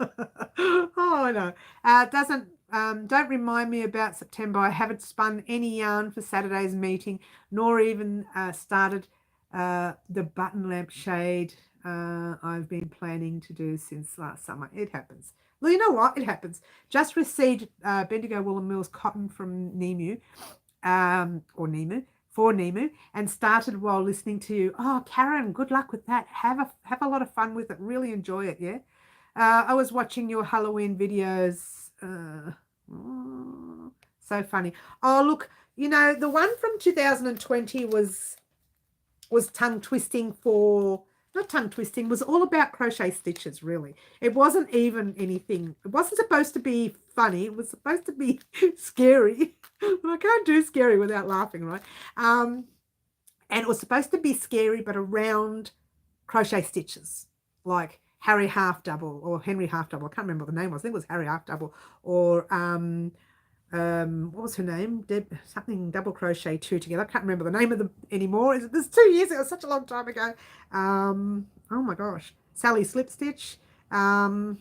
Oh, I know. Don't remind me about September. I haven't spun any yarn for Saturday's meeting, nor even started the button lamp shade I've been planning to do since last summer. It happens. Well, you know what? It happens. Just received Bendigo Woolen Mills cotton from Nemu, or Nemu, for Nemu, and started while listening to you. Oh, Karen, good luck with that. Have a lot of fun with it. Really enjoy it, yeah? I was watching your Halloween videos. So funny. Oh, look, you know, the one from 2020 was tongue twisting for, not tongue twisting, was all about crochet stitches, really. It wasn't even anything. It wasn't supposed to be funny. It was supposed to be scary. I can't do scary without laughing, right? And it was supposed to be scary, but around crochet stitches, like Harry Half Double or Henry Half Double. I can't remember what the name was. I think it was Harry Half Double, or what was her name? Something double crochet two together. I can't remember the name of them anymore. This 2 years ago, such a long time ago. Oh my gosh, Sally Slip Stitch, Peter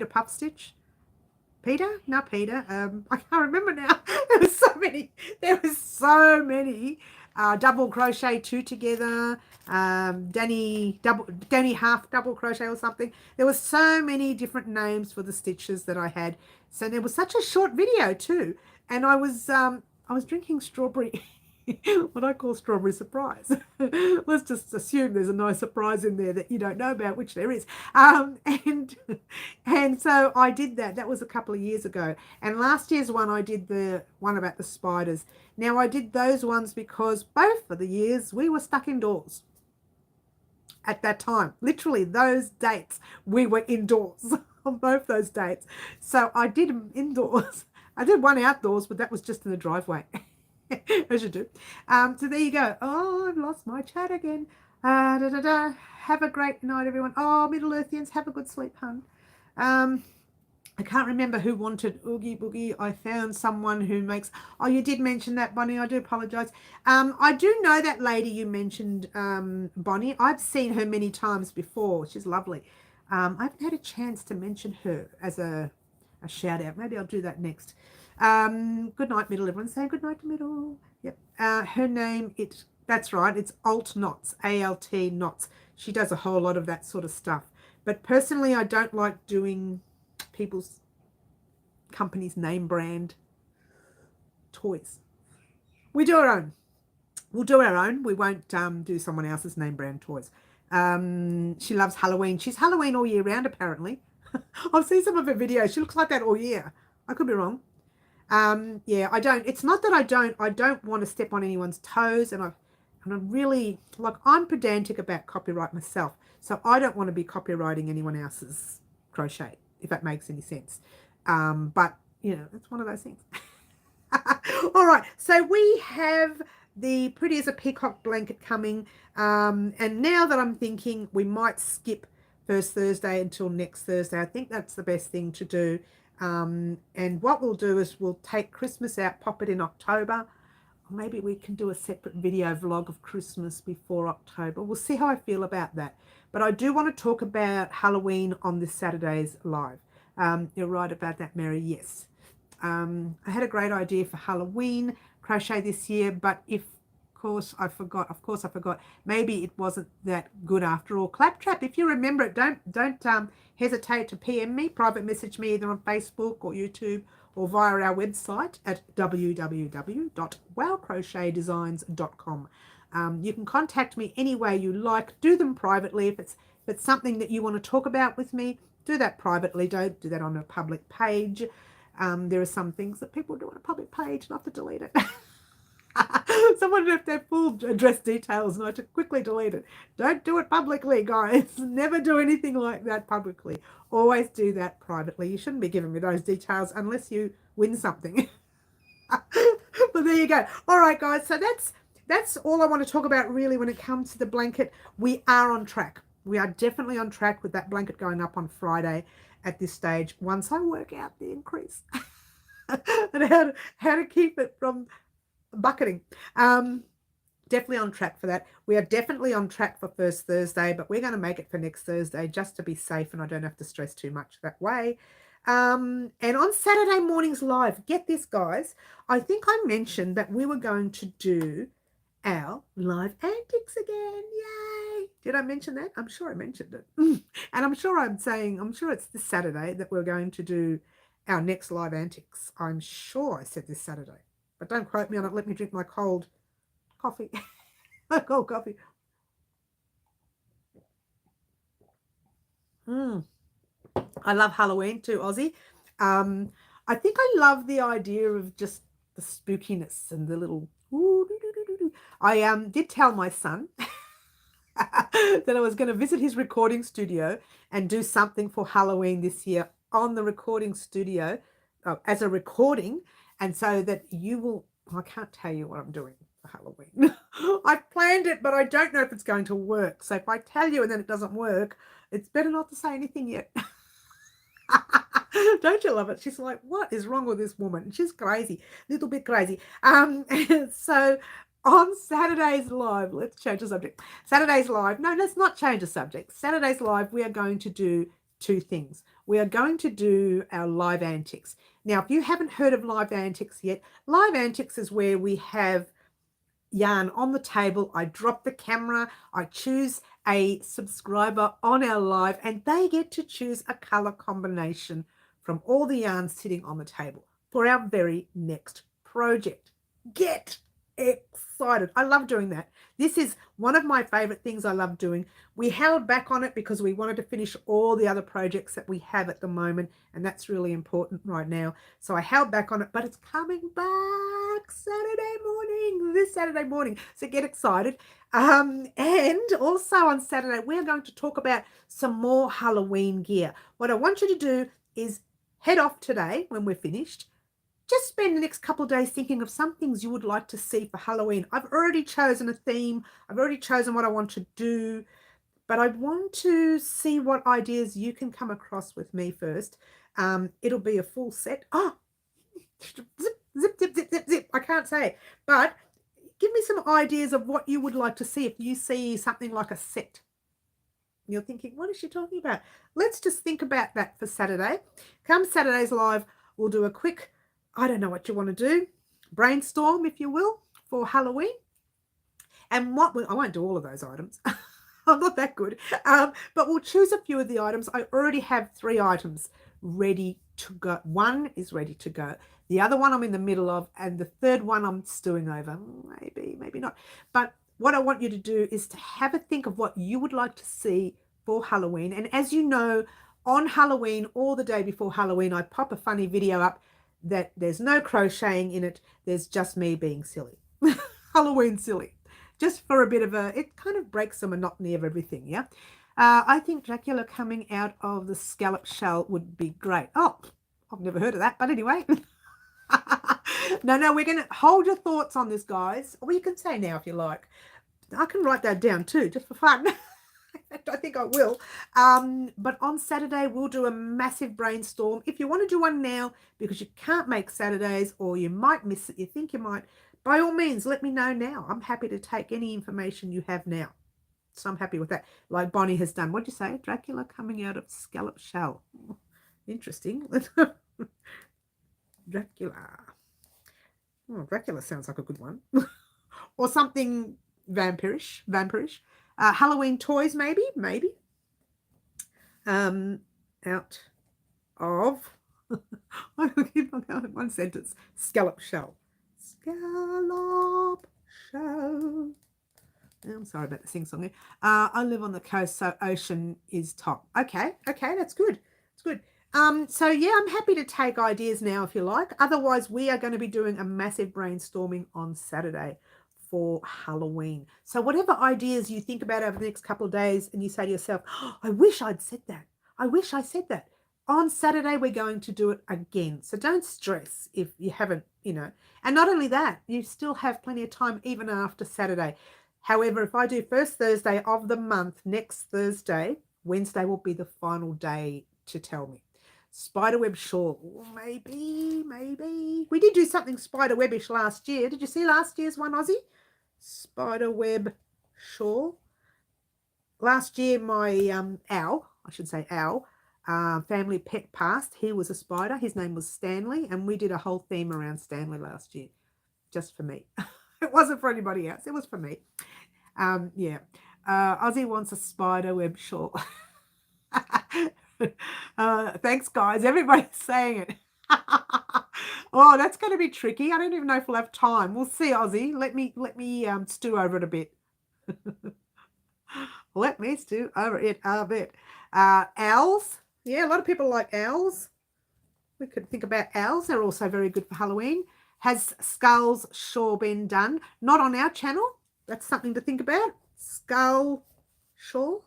Puff Stitch. Peter? Not Peter. I can't remember now. There was so many. Double crochet two together. Danny half double crochet or something. There were so many different names for the stitches that I had. So there was such a short video too. And I was drinking strawberry, what I call strawberry surprise. Let's just assume there's a nice surprise in there that you don't know about, which there is. And so I did that. That was a couple of years ago. And last year's one, I did the one about the spiders. Now, I did those ones because both of the years we were stuck indoors at that time. Literally, those dates, we were indoors on both those dates. So I did them indoors. I did one outdoors, but that was just in the driveway. As you do. So there you go. Oh, I've lost my chat again. Have a great night, everyone. Oh, Middle Earthians, have a good sleep, hun. I can't remember who wanted Oogie Boogie. I found someone who makes... Oh, you did mention that, Bonnie. I do apologise. I do know that lady you mentioned, Bonnie. I've seen her many times before. She's lovely. I haven't had a chance to mention her as a shout out. Maybe I'll do that next. Good night, Middle. Everyone say good night to Middle. Yep. Her name, that's right, it's Alt Knots, ALT Knots. She does a whole lot of that sort of stuff. But personally, I don't like doing people's company's name brand toys. We do our own. We'll do our own. We won't do someone else's name brand toys. She loves Halloween. She's Halloween all year round, apparently. I've seen some of her videos. She looks like that all year. I could be wrong. Yeah, I don't. It's not that I don't want to step on anyone's toes, and I'm really, like, I'm pedantic about copyright myself, so I don't want to be copywriting anyone else's crochet, if that makes any sense. But, you know, it's one of those things. All right, so we have the Pretty as a Peacock blanket coming. And now that I'm thinking we might skip first Thursday until next Thursday, I think that's the best thing to do. And what we'll do is we'll take Christmas out, pop it in October. Or maybe we can do a separate video vlog of Christmas before October. We'll see how I feel about that. But I do want to talk about Halloween on this Saturday's live. You're right about that, Mary. Yes. I had a great idea for Halloween crochet this year, but of course I forgot. Maybe it wasn't that good after all. Claptrap, if you remember it, don't hesitate to PM me, private message me either on Facebook or YouTube or via our website at www.wowcrochetdesigns.com. You can contact me any way you like. Do them privately. If it's something that you want to talk about with me, do that privately. Don't do that on a public page. There are some things that people do on a public page, not to delete it. Someone left their full address details and I had to quickly delete it. Don't do it publicly, guys. Never do anything like that publicly. Always do that privately. You shouldn't be giving me those details unless you win something. But there you go. All right, guys. So that's all I want to talk about really when it comes to the blanket. We are on track. We are definitely on track with that blanket going up on Friday at this stage, once I work out the increase and how to keep it from bucketing. Definitely on track for that. We are definitely on track for first Thursday, but we're going to make it for next Thursday just to be safe and I don't have to stress too much that way. And on Saturday morning's live, get this, guys, I think I mentioned that we were going to do our live antics again. Yay! Did I mention that? I'm sure I mentioned it. And I'm sure it's this Saturday that we're going to do our next live antics. I'm sure I said this Saturday, but don't quote me on it. Let me drink my cold coffee. My cold coffee. I love Halloween too, Aussie. I think I love the idea of just the spookiness and the little I did tell my son that I was going to visit his recording studio and do something for Halloween this year on the recording studio as a recording, and so that I can't tell you what I'm doing for Halloween. I've planned it, but I don't know if it's going to work. So if I tell you and then it doesn't work, it's better not to say anything yet. Don't you love it? She's like, what is wrong with this woman? She's crazy, a little bit crazy. So on Saturday's live, let's change the subject. Saturday's live, no, let's not change the subject. Saturday's live, we are going to do two things. We are going to do our live antics. Now, if you haven't heard of live antics yet, live antics is where we have yarn on the table. I drop the camera, I choose a subscriber on our live, and they get to choose a color combination from all the yarn sitting on the table for our very next project. Get excited. I love doing that. This is one of my favorite things I love doing. We held back on it because we wanted to finish all the other projects that we have at the moment, and that's really important right now. So I held back on it, but it's coming back this Saturday morning. So get excited. And also on Saturday, we're going to talk about some more Halloween gear. What I want you to do is head off today when we're finished. Just spend the next couple of days thinking of some things you would like to see for Halloween. I've already chosen a theme. I've already chosen what I want to do, but I want to see what ideas you can come across with me first. It'll be a full set. Oh, zip, zip, zip, zip, zip, zip. I can't say it, but give me some ideas of what you would like to see if you see something like a set. You're thinking, what is she talking about? Let's just think about that for Saturday. Come Saturday's live, we'll do a quick, I don't know what you want to do, brainstorm, if you will, for Halloween. And I won't do all of those items. I'm not that good. But we'll choose a few of the items. I already have 3 items ready to go. One is ready to go. The other one I'm in the middle of, and the third one I'm stewing over. Maybe not. But what I want you to do is to have a think of what you would like to see for Halloween. And as you know, on Halloween or the day before Halloween, I pop a funny video up that there's no crocheting in it. There's just me being silly. Halloween silly. Just for a bit of it kind of breaks the monotony of everything, yeah? I think Dracula coming out of the scallop shell would be great. Oh, I've never heard of that, but anyway. No, we're going to hold your thoughts on this, guys. Or you can say now if you like. I can write that down too, just for fun. I think I will. But on Saturday, we'll do a massive brainstorm. If you want to do one now, because you can't make Saturdays or you might miss it, you think you might, by all means, let me know now. I'm happy to take any information you have now. So I'm happy with that. Like Bonnie has done. What'd you say? Dracula coming out of scallop shell. Interesting. Dracula. Oh, Dracula sounds like a good one. Or something vampirish. Halloween toys, maybe. Out of I keep on going one sentence. Scallop shell. Scallop shell. I'm sorry about the sing-song. I live on the coast, so ocean is top. Okay, that's good. It's good. So yeah, I'm happy to take ideas now if you like. Otherwise, we are going to be doing a massive brainstorming on Saturday for Halloween. So whatever ideas you think about over the next couple of days and you say to yourself, oh, I wish I'd said that. I wish I said that. On Saturday, we're going to do it again. So don't stress if you haven't, And not only that, you still have plenty of time even after Saturday. However, if I do first Thursday of the month, next Thursday, Wednesday will be the final day to tell me. Spiderweb shawl, maybe. We did do something spiderwebbish last year. Did you see last year's one, Aussie? Spiderweb shawl. Last year, my owl, family pet passed. He was a spider. His name was Stanley, and we did a whole theme around Stanley last year, just for me. It wasn't for anybody else. It was for me. Yeah. Aussie wants a spiderweb shawl. Thanks, guys. Everybody's saying it. Oh, that's going to be tricky. I don't even know if we'll have time. We'll see, Aussie. Let me stew over it a bit. Let me stew over it a bit. Owls. Yeah, a lot of people like owls. We could think about owls. They're also very good for Halloween. Has skulls shawl been done? Not on our channel. That's something to think about. Skull shawl.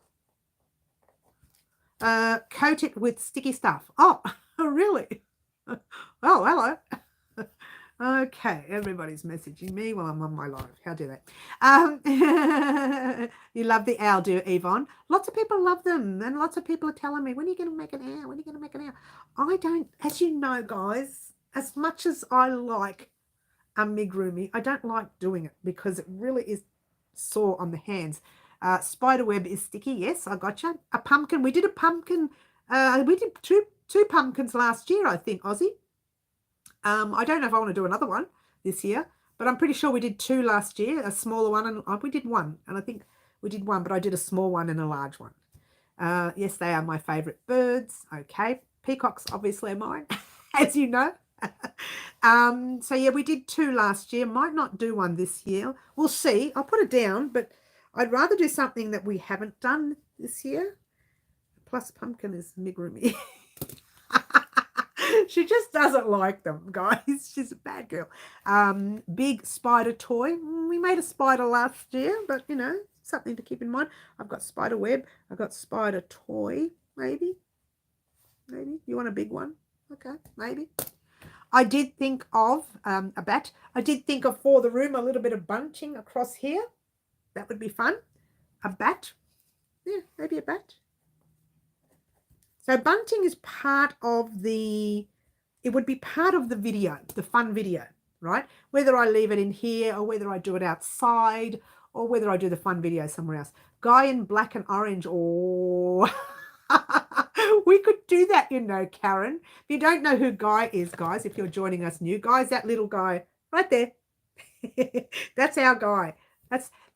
Coat it with sticky stuff. Oh, really? Oh, hello. Okay, everybody's messaging me while I'm on my live. How do they? You love the owl, do you, Yvonne? Lots of people love them, and lots of people are telling me, when are you going to make an owl? When are you going to make an owl? I don't, as you know, guys, as much as I like amigurumi, I don't like doing it because it really is sore on the hands. Spiderweb is sticky. Yes, I gotcha. A pumpkin. We did a pumpkin. We did two pumpkins last year, I think, Aussie. I don't know if I want to do another one this year, but I'm pretty sure we did two last year, a smaller one, and we did one. And I think we did one, but I did a small one and a large one. Yes, they are my favorite birds. Okay. Peacocks obviously are mine, as you know. So yeah, we did two last year. Might not do one this year. We'll see. I'll put it down, but I'd rather do something that we haven't done this year. Plus pumpkin is amigurumi. She just doesn't like them, guys. She's a bad girl. Big spider toy. We made a spider last year, but something to keep in mind. I've got spider web. I've got spider toy. Maybe. You want a big one? Okay, maybe. I did think of a bat. I did think of, for the room, a little bit of bunching across here. That would be fun. A bat. Yeah, maybe a bat. So bunting is part of it would be part of the video, the fun video, right? Whether I leave it in here or whether I do it outside or whether I do the fun video somewhere else. Guy in black and orange. Oh, we could do that, Karen. If you don't know who Guy is, guys, if you're joining us new, Guy's that little guy right there. That's our Guy.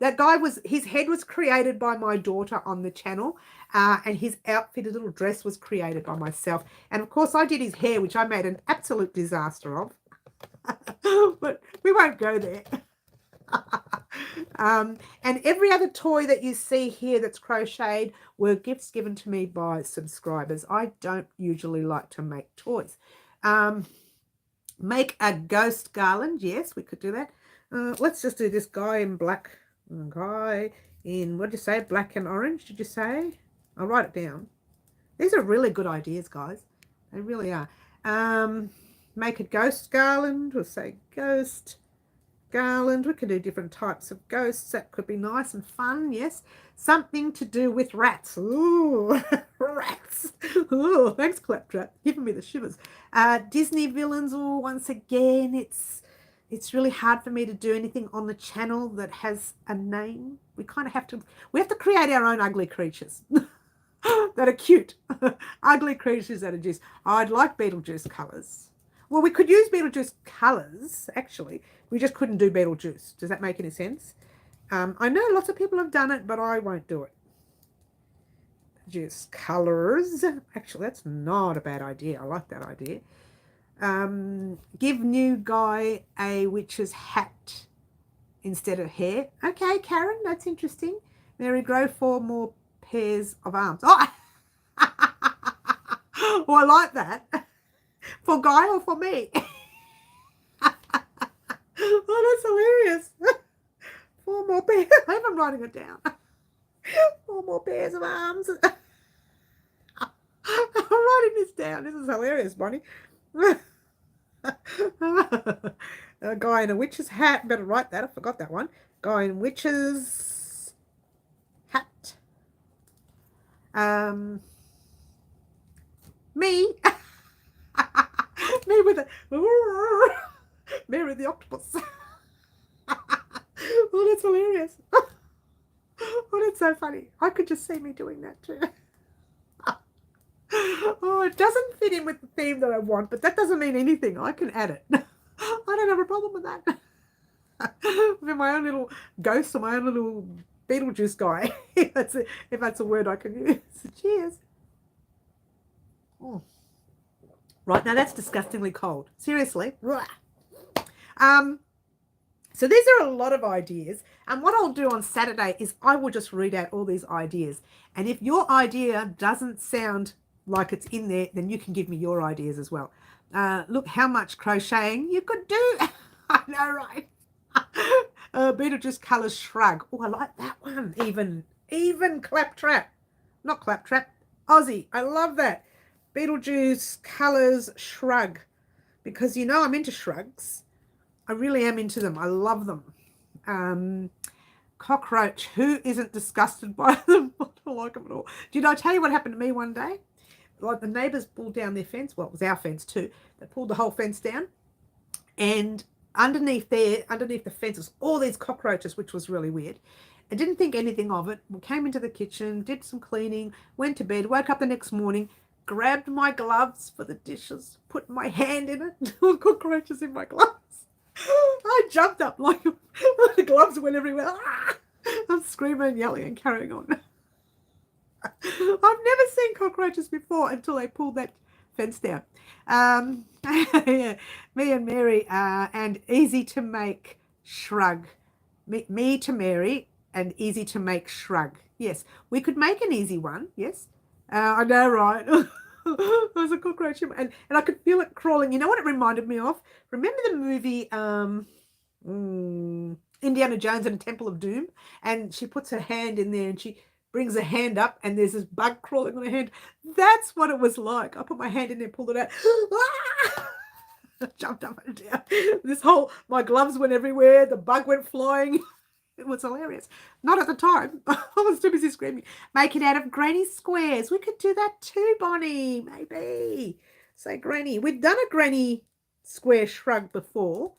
That guy his head was created by my daughter on the channel, and his outfit, a little dress, was created by myself. And of course, I did his hair, which I made an absolute disaster of. But we won't go there. And every other toy that you see here that's crocheted were gifts given to me by subscribers. I don't usually like to make toys. Make a ghost garland. Yes, we could do that. Let's just do this guy in black. Guy in, what did you say? Black and orange, did you say? I'll write it down. These are really good ideas, guys. They really are. Make a ghost garland. We'll say ghost garland. We could do different types of ghosts. That could be nice and fun. Yes. Something to do with rats. Ooh, rats. Ooh, thanks, Claptrap. Giving me the shivers. Disney villains. Oh, once again, it's really hard for me to do anything on the channel that has a name. We kind of have to. We have to create our own ugly creatures that are cute. Ugly creatures that are juice. I'd like Beetlejuice colours. Well, we could use Beetlejuice colours, actually. We just couldn't do Beetlejuice. Does that make any sense? I know lots of people have done it, but I won't do it. Juice colours. Actually, that's not a bad idea. I like that idea. Give new guy a witch's hat instead of hair. Okay, Karen, that's interesting. Mary, grow 4 more pairs of arms. Oh, well, I like that. For Guy or for me? Oh, that's hilarious. 4 more pairs. I hope I'm writing it down. 4 more pairs of arms. I'm writing this down. This is hilarious, Bonnie. A guy in a witch's hat. Better write that. I forgot that one. Guy in witch's hat. Me. Me with a Mary the octopus. Oh, that's hilarious. Oh, that's so funny. I could just see me doing that too. Oh, it doesn't fit in with the theme that I want, but that doesn't mean anything. I can add it. I don't have a problem with that. With my own little ghost or my own little Beetlejuice guy. if that's a word I can use. Cheers. Oh. Right, now that's disgustingly cold. Seriously. So these are a lot of ideas. And what I'll do on Saturday is I will just read out all these ideas. And if your idea doesn't sound like it's in there, then you can give me your ideas as well. Look how much crocheting you could do. I know, right? Beetlejuice colours shrug. Oh, I like that one. Even claptrap. Not claptrap. Aussie. I love that. Beetlejuice colours shrug. Because you know I'm into shrugs. I really am into them. I love them. Cockroach. Who isn't disgusted by them? I don't like them at all. Did I tell you what happened to me one day? Like the neighbours pulled down their fence. Well, it was our fence too. They pulled the whole fence down. And underneath the fence was all these cockroaches, which was really weird. I didn't think anything of it. We came into the kitchen, did some cleaning, went to bed, woke up the next morning, grabbed my gloves for the dishes, put my hand in it, there were cockroaches in my gloves. I jumped up like the gloves went everywhere. I'm screaming and yelling and carrying on. I've never seen cockroaches before until they pulled that fence down. Yeah, me and Mary, and easy to make shrug. Me to Mary and easy to make shrug. Yes, we could make an easy one. Yes, I know, right? There's a cockroach and I could feel it crawling. You know what it reminded me of? Remember the movie Indiana Jones and the Temple of Doom? And she puts her hand in there and she brings her hand up and there's this bug crawling on her hand. That's what it was like. I put my hand in there, pulled it out. Jumped up and down. My gloves went everywhere. The bug went flying. It was hilarious. Not at the time. I was too busy screaming. Make it out of granny squares. We could do that too, Bonnie. Maybe. Say granny. We've done a granny square shrug before,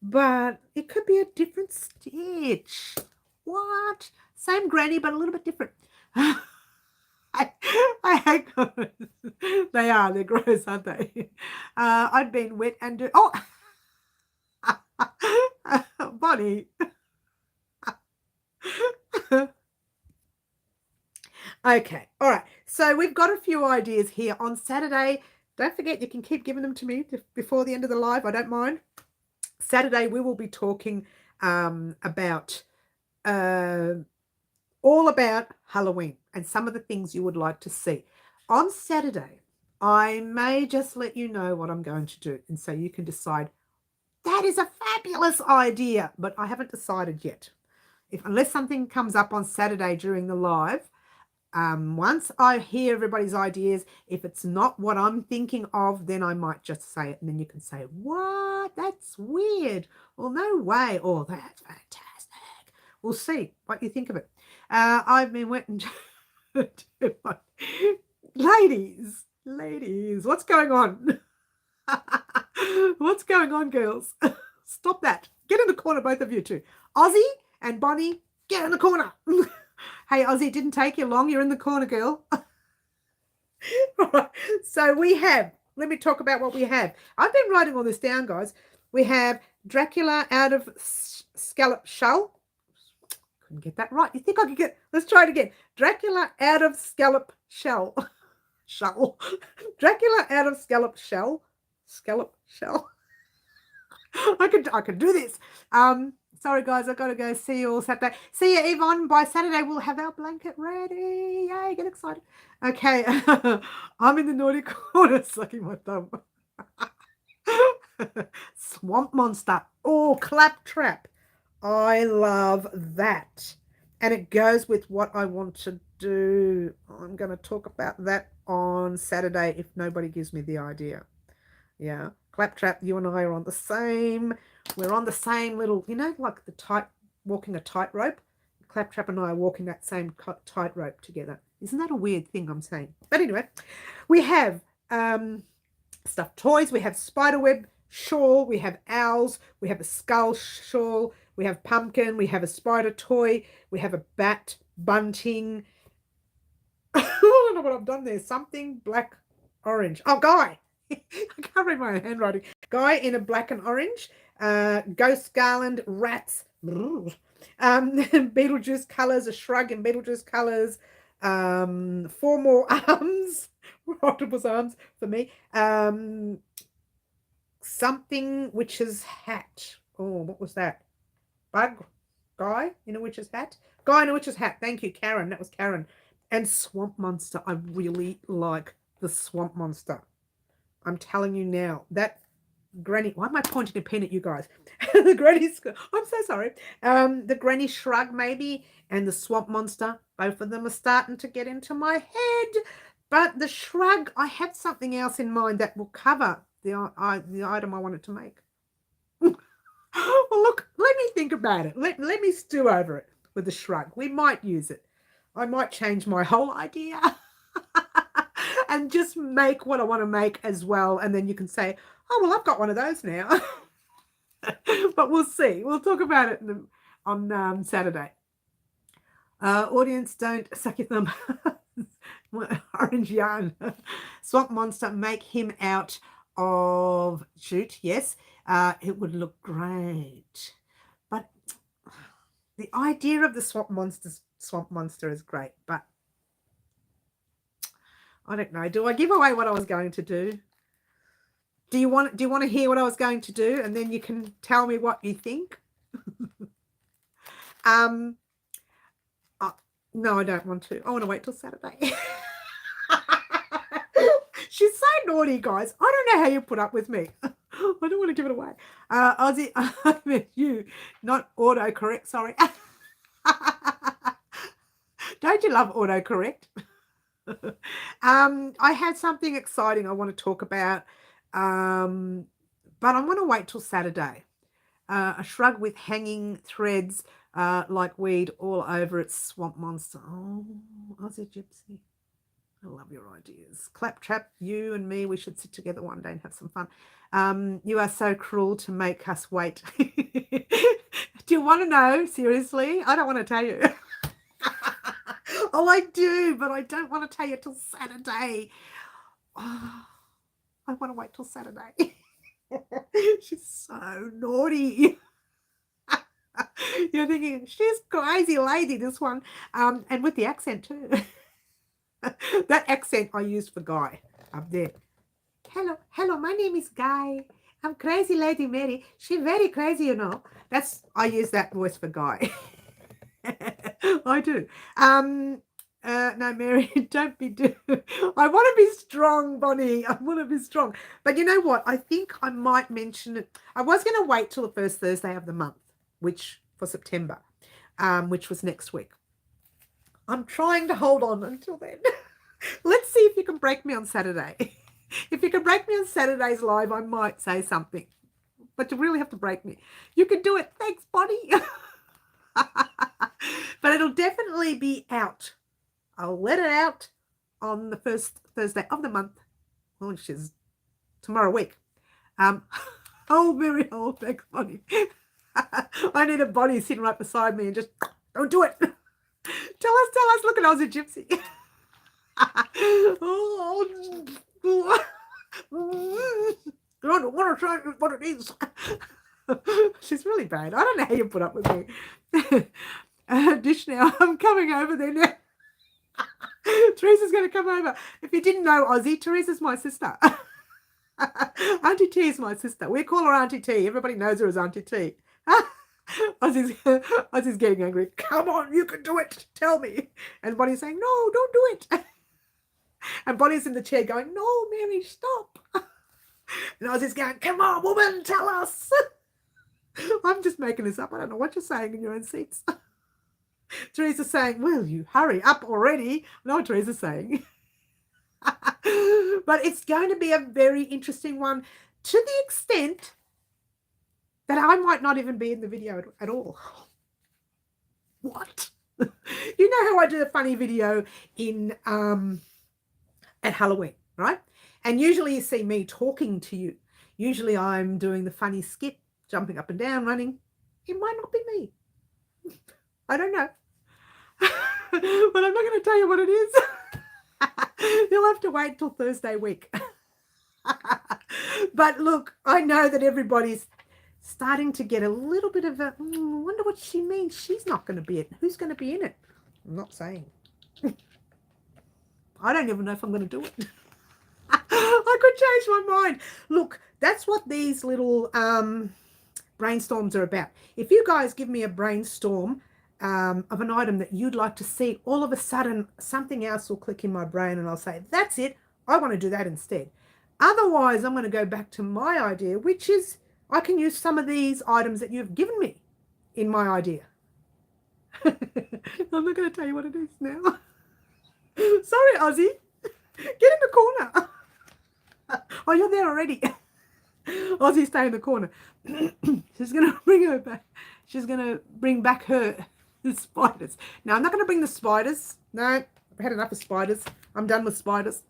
but it could be a different stitch. What? Same granny, but a little bit different. I hate those. They're gross, aren't they? I'd been wet and Bonnie. Okay, all right. So we've got a few ideas here on Saturday. Don't forget, you can keep giving them to me before the end of the live. I don't mind. Saturday, we will be talking about all about Halloween and some of the things you would like to see. On Saturday, I may just let you know what I'm going to do. And so you can decide, that is a fabulous idea, but I haven't decided yet. Unless something comes up on Saturday during the live, Once I hear everybody's ideas, if it's not what I'm thinking of, then I might just say it, and then you can say, what? That's weird. Well, no way. Oh, that's fantastic. We'll see what you think of it. I've been waiting to do my... Ladies, what's going on? What's going on, girls? Stop that. Get in the corner, both of you two. Ozzy and Bonnie, get in the corner. Hey, Ozzy, it didn't take you long. You're in the corner, girl. So we have, let me talk about what we have. I've been writing all this down, guys. We have Dracula out of scallop shell. Couldn't get that right. You think I could get, let's try it again. Dracula out of scallop shell. Dracula out of scallop shell. Scallop shell. I could do this. Sorry, guys, I've got to go. See you all Saturday. See you, Yvonne. By Saturday, we'll have our blanket ready. Yay, get excited. Okay, I'm in the naughty corner, sucking my thumb. Swamp monster. Oh, claptrap. I love that. And it goes with what I want to do. I'm going to talk about that on Saturday if nobody gives me the idea. Yeah, claptrap, you and I are on the same, we're on the same little, you know, like the walking a tightrope. Claptrap and I are walking that same tightrope together. Isn't that a weird thing I'm saying? But anyway, we have stuffed toys, we have spiderweb shawl, we have owls, we have a skull shawl, we have pumpkin, we have a spider toy, we have a bat, bunting. I don't know what I've done there. Something black, orange. Oh, Guy. I can't read my handwriting. Guy in a black and orange, ghost garland, rats, Beetlejuice colors, a shrug in Beetlejuice colors, 4 more arms, octopus arms for me, something witch's hat. Oh, what was that? Bug? Guy in a witch's hat? Guy in a witch's hat. Thank you, Karen. That was Karen. And swamp monster. I really like the swamp monster. I'm telling you now, that granny, why am I pointing a pen at you guys? The granny, I'm so sorry. The granny shrug maybe, and the swamp monster, both of them are starting to get into my head. But the shrug, I have something else in mind that will cover the item I wanted to make. Well, look, let me think about it. Let me stew over it with the shrug. We might use it. I might change my whole idea. And just make what I want to make as well. And then you can say, oh, well, I've got one of those now. But we'll see. We'll talk about it on Saturday. Audience, don't suck your thumb. Orange yarn. Swamp monster, make him out of jute. Yes, it would look great. But the idea of the swamp monster is great. But I don't know. Do I give away what I was going to do? Do you want to hear what I was going to do, and then you can tell me what you think? No, I don't want to. I want to wait till Saturday. She's so naughty, guys. I don't know how you put up with me. I don't want to give it away. Ozzy, I meant you, not autocorrect. Sorry. Don't you love autocorrect? I had something exciting I want to talk about, but I'm going to wait till Saturday. A shrug with hanging threads like weed all over its swamp monster. Oh, Aussie Gypsy. I love your ideas. Claptrap, you and me, we should sit together one day and have some fun. You are so cruel to make us wait. Do you want to know? Seriously? I don't want to tell you. Oh, I do, but I don't want to tell you till Saturday. Oh, I want to wait till Saturday. She's so naughty. You're thinking, she's crazy lady, this one. And with the accent too. That accent I used for Guy up there. Hello, my name is Guy. I'm crazy lady Mary. She's very crazy, you know. I use that voice for Guy. I do. No, Mary, don't be I want to be strong, Bonnie. I want to be strong. But you know what? I think I might mention it. I was going to wait till the first Thursday of the month, which for September, which was next week. I'm trying to hold on until then. Let's see if you can break me on Saturday. If you can break me on Saturday's live, I might say something. But you really have to break me. You can do it. Thanks, Bonnie. But it'll definitely be out. I'll let it out on the first Thursday of the month, which is tomorrow week. Oh, Mary, oh, thanks, Bonnie. I need a Bonnie sitting right beside me and just, don't do it. Tell us, look at Aussie Gypsy. Oh, I don't want to try what it is. She's really bad. I don't know how you put up with me. Dish now. I'm coming over there now. Teresa's going to come over. If you didn't know, Aussie, Teresa's my sister. Auntie T is my sister. We call her Auntie T. Everybody knows her as Auntie T. Ozzy's getting angry. Come on, you can do it. Tell me. And Bonnie's saying, no, don't do it. And Bonnie's in the chair going, no, Mary, stop. And Ozzy's going, come on, woman, tell us. I'm just making this up. I don't know what you're saying in your own seats. Teresa's saying, will you hurry up already? I know what Teresa's saying. But it's going to be a very interesting one, to the extent that I might not even be in the video at all. What? You know how I do a funny video in at Halloween, right? And usually you see me talking to you. Usually I'm doing the funny skip, jumping up and down, running. It might not be me. I don't know. But I'm not going to tell you what it is. You'll have to wait till Thursday week. But look, I know that everybody's starting to get a little bit of a, I wonder what she means. She's not going to be it. Who's going to be in it? I'm not saying. I don't even know if I'm going to do it. I could change my mind. Look, that's what these little brainstorms are about. If you guys give me a brainstorm of an item that you'd like to see, all of a sudden something else will click in my brain and I'll say, that's it. I want to do that instead. Otherwise, I'm going to go back to my idea, which is I can use some of these items that you've given me in my idea. I'm not going to tell you what it is now. Sorry, Ozzy. Get in the corner. Oh, you're there already. Ozzy, stay in the corner. She's going to bring her back. She's going to bring back her spiders. Now, I'm not going to bring the spiders. No, I've had enough of spiders. I'm done with spiders.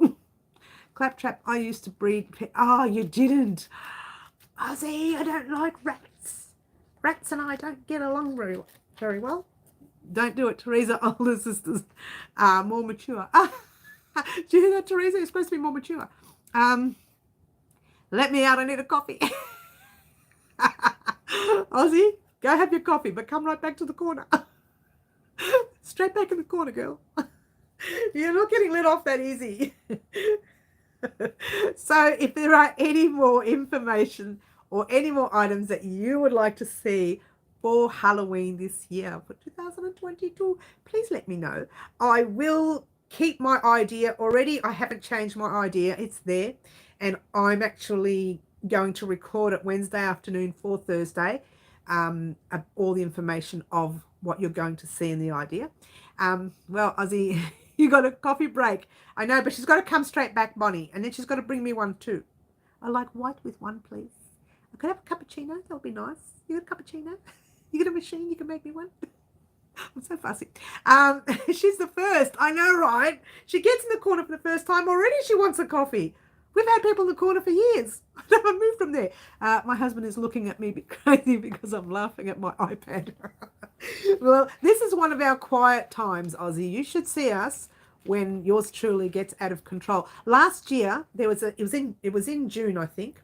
Claptrap, I used to breed. Oh, you didn't. Ozzy, I don't like rats. Rats and I don't get along very well. Don't do it, Teresa. Older sisters are more mature. Do you hear that, Teresa? You're supposed to be more mature. Let me out. I need a coffee. Ozzy, go have your coffee, but come right back to the corner. Straight back in the corner, girl. You're not getting let off that easy. So if there are any more information or any more items that you would like to see for Halloween this year, for 2022, please let me know. I will keep my idea already. I haven't changed my idea. It's there. And I'm actually going to record it Wednesday afternoon for Thursday. All the information of what you're going to see in the idea. Well, Ozzy, you got a coffee break. I know, but she's got to come straight back, Bonnie. And then she's got to bring me one too. I like white with one, please. I could have a cappuccino. That'll be nice. You got a cappuccino? You got a machine? You can make me one? I'm so fussy. She's the first. I know, right? She gets in the corner for the first time. Already she wants a coffee. We've had people in the corner for years. I never moved from there. My husband is looking at me a bit crazy because I'm laughing at my iPad. Well, this is one of our quiet times, Ozzy. You should see us when yours truly gets out of control. Last year, it was in June, I think.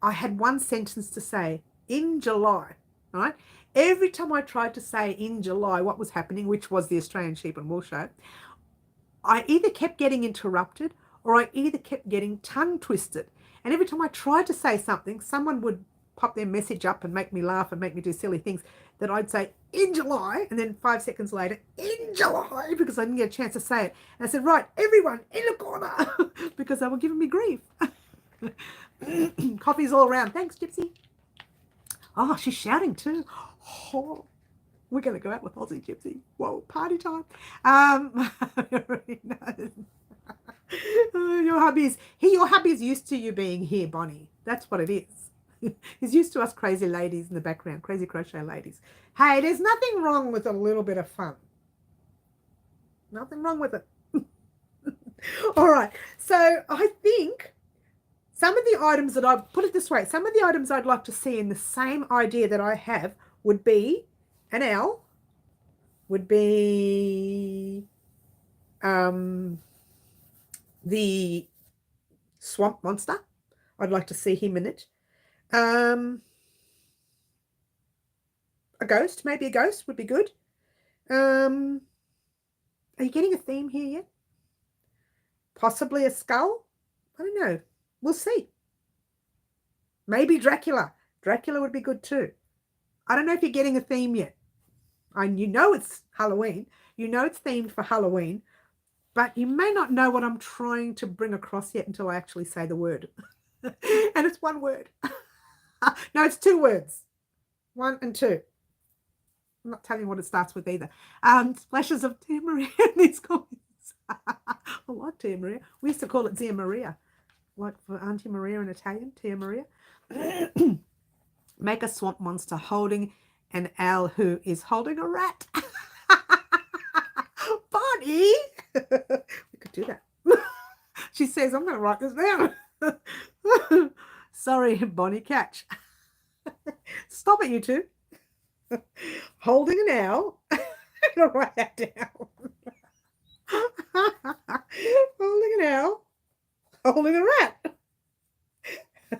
I had one sentence to say, in July, right? Every time I tried to say in July what was happening, which was the Australian Sheep and Wool Show, I either kept getting interrupted or I either kept getting tongue twisted. And every time I tried to say something, someone would pop their message up and make me laugh and make me do silly things that I'd say in July, and then 5 seconds later, in July, because I didn't get a chance to say it. And I said, right, everyone in the corner, because they were giving me grief. Coffee's all around. Thanks, Gypsy. Oh, she's shouting too. Oh, We're going to go out with Aussie Gypsy. Whoa, party time. Everybody knows. Your hubby's used to you being here, Bonnie. That's what it is. He's used to us crazy ladies in the background, crazy crochet ladies. Hey, there's nothing wrong with a little bit of fun. Nothing wrong with it. All right. So I think some of the items that I've put it this way, some of the items I'd like to see in the same idea that I have would be an owl, would be the swamp monster. I'd like to see him in it. A ghost, maybe a ghost would be good. Are you getting a theme here yet? Possibly a skull? I don't know. We'll see. Maybe Dracula. Dracula would be good too. I don't know if you're getting a theme yet. And you know it's Halloween. You know it's themed for Halloween. But you may not know what I'm trying to bring across yet until I actually say the word. And it's one word. No, it's two words. 1 and 2. I'm not telling you what it starts with either. Splashes of Tia Maria in these comments. I like Tia Maria. We used to call it Zia Maria. Like for Auntie Maria in Italian, Tia Maria. Make a swamp monster holding an owl who is holding a rat. Bonnie! We could do that. She says, I'm going to write this down. Sorry, Bonnie, catch. Stop it, you two. Holding an owl. I'm going to write that down. Holding an owl. Holding a rat.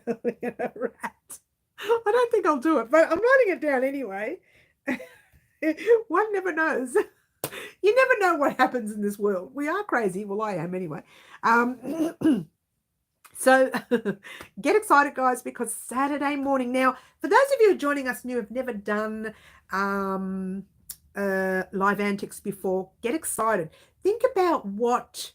Holding a rat. I don't think I'll do it, but I'm writing it down anyway. One never knows. You never know what happens in this world. We are crazy. Well, I am anyway. So get excited, guys, because Saturday morning. Now, for those of you who are joining us new, have never done live antics before, get excited. Think about what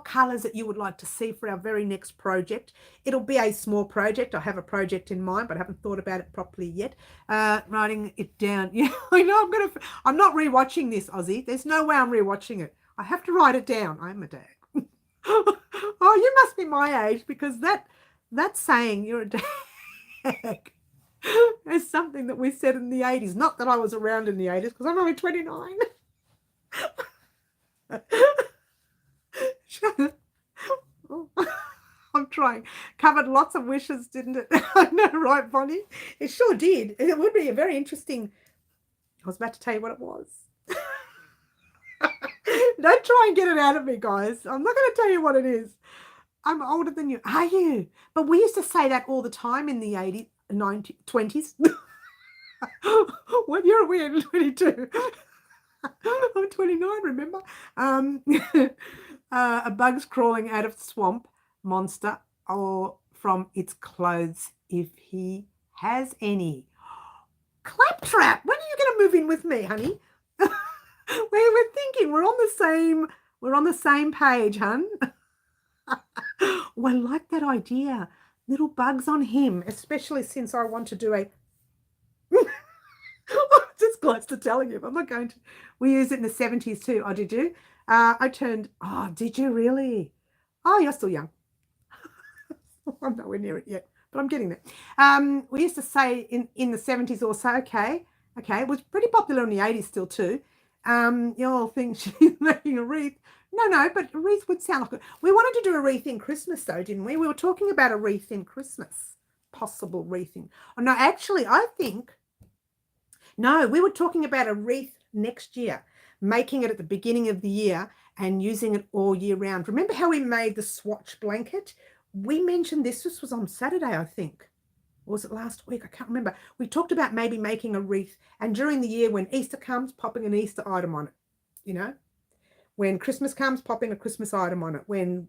colors that you would like to see for our very next project. It'll be a small project. I have a project in mind, but I haven't thought about it properly yet. Writing it down. Yeah, I know I'm not rewatching this, Aussie. There's no way I'm rewatching it. I have to write it down. I'm a dag. Oh, you must be my age, because that saying you're a dag is something that we said in the 80s. Not that I was around in the 80s, because I'm only 29. I'm trying. Covered lots of wishes, didn't it? I know, right, Bonnie? It sure did. It would be a very interesting. I was about to tell you what it was. Don't try and get it out of me, guys. I'm not going to tell you what it is. I'm older than you. Are you? But we used to say that all the time in the 80s, 90s, 20s. What year are we in? 22. I'm 29, remember? A bug's crawling out of the swamp monster or from its clothes if he has any. Claptrap, when are you going to move in with me, honey? We're thinking we're on the same page, hun. Well, I like that idea. Little bugs on him, especially since I want to do a I'm just close to telling you, but I'm not going to. We used it in the 70s too. Oh, did you? Oh, did you really? Oh, you're still young. I'm nowhere near it yet, but I'm getting there. We used to say in the 70s also, okay. It was pretty popular in the 80s still too. You'll think she's making a wreath. No, but a wreath would sound like it. We wanted to do a wreath in Christmas though, didn't we? We were talking about a wreath in Christmas. Possible wreathing. Oh, no, actually, we were talking about a wreath next year, making it at the beginning of the year and using it all year round. Remember how we made the swatch blanket? We mentioned this was on Saturday, I think. Or was it last week? I can't remember. We talked about maybe making a wreath, and during the year when Easter comes, popping an Easter item on it, you know? When Christmas comes, popping a Christmas item on it. When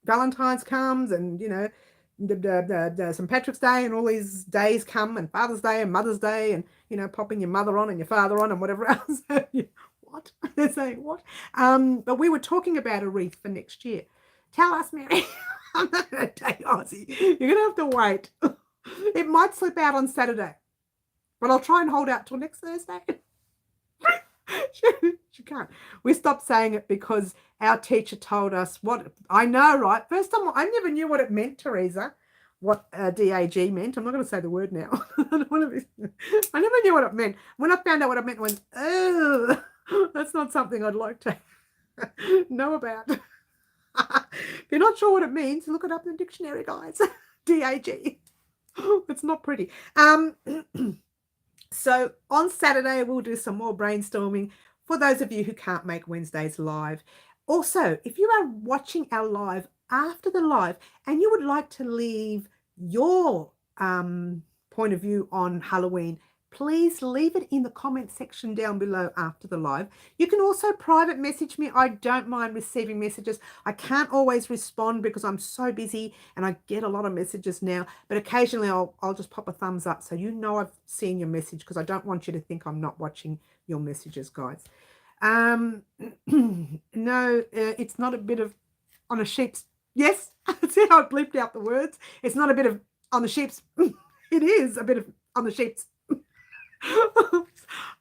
Valentine's comes and, you know, the St. Patrick's Day and all these days come, and Father's Day and Mother's Day, and, you know, popping your mother on and your father on and whatever else. What? They're saying what? But we were talking about a wreath for next year. Tell us, Mary. I'm not going to tell you, Aussie. You're going to have to wait. It might slip out on Saturday. but I'll try and hold out till next Thursday. She can't. We stopped saying it because our teacher told us what I know, right? First time I never knew what it meant, Teresa. What DAG meant. I'm not going to say the word now. I never knew what it meant. When I found out what it meant, I went, oh, that's not something I'd like to know about. If you're not sure what it means, look it up in the dictionary, guys. DAG. It's not pretty. So on Saturday, we'll do some more brainstorming for those of you who can't make Wednesdays live. Also, if you are watching our live after the live and you would like to leave your point of view on Halloween, please leave it in the comment section down below after the live. You can also private message me. I don't mind receiving messages. I can't always respond because I'm so busy and I get a lot of messages now, but occasionally I'll just pop a thumbs up so you know I've seen your message, because I don't want you to think I'm not watching your messages, guys. No, it's not a bit of on a sheep's. Yes, see how I bleeped out the words. It's not a bit of on the sheep's. It is a bit of on the sheep's.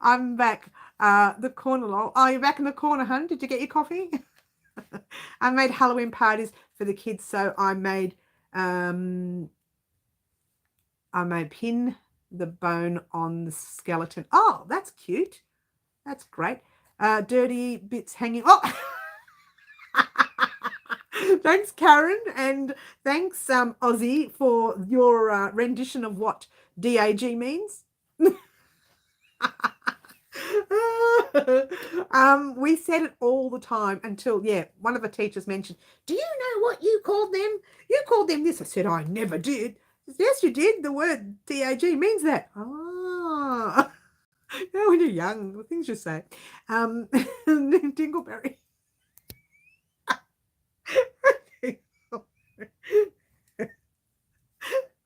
I'm back. The corner lol. Oh, you're back in the corner, hun. Did you get your coffee? I made Halloween parties for the kids, so I made pin the bone on the skeleton. Oh, that's cute. That's great. Dirty bits hanging. Oh. Thanks, Karen, and thanks, Ozzy, for your rendition of what DAG means. We said it all the time until, yeah, one of the teachers mentioned, do you know what you called them? You called them this. I said, I never did. Said, yes, you did. The word DAG means that. Ah. You know, when you're young, the things you say. Dingleberry.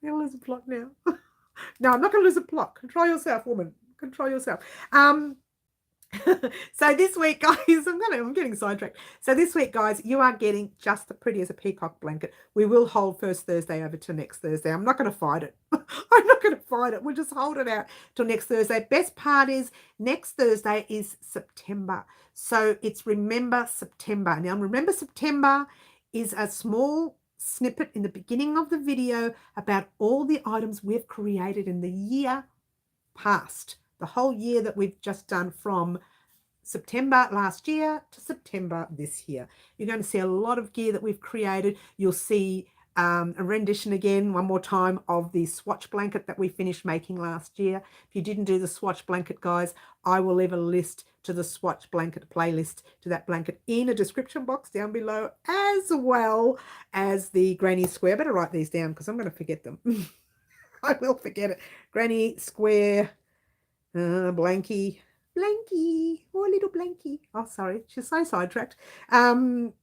I'm gonna lose a plot now. No, I'm not gonna lose a plot. Control yourself, woman. Control yourself. So this week, guys, I'm getting sidetracked. So this week, guys, you are getting just the pretty as a peacock blanket. We will hold first Thursday over to next Thursday. I'm not going to fight it. I'm not going to fight it. We'll just hold it out till next Thursday. Best part is next Thursday is September. So it's Remember September. Now, Remember September is a small snippet in the beginning of the video about all the items we've created in the year past. The whole year that we've just done from September last year to September this year. You're going to see a lot of gear that we've created. You'll see a rendition again, one more time, of the swatch blanket that we finished making last year. If you didn't do the swatch blanket, guys, I will leave a list to the swatch blanket playlist to that blanket in a description box down below, as well as the granny square. I better write these down because I'm going to forget them. I will forget it. Granny square. Blanky, oh, little Blanky. Oh, sorry, she's so sidetracked. And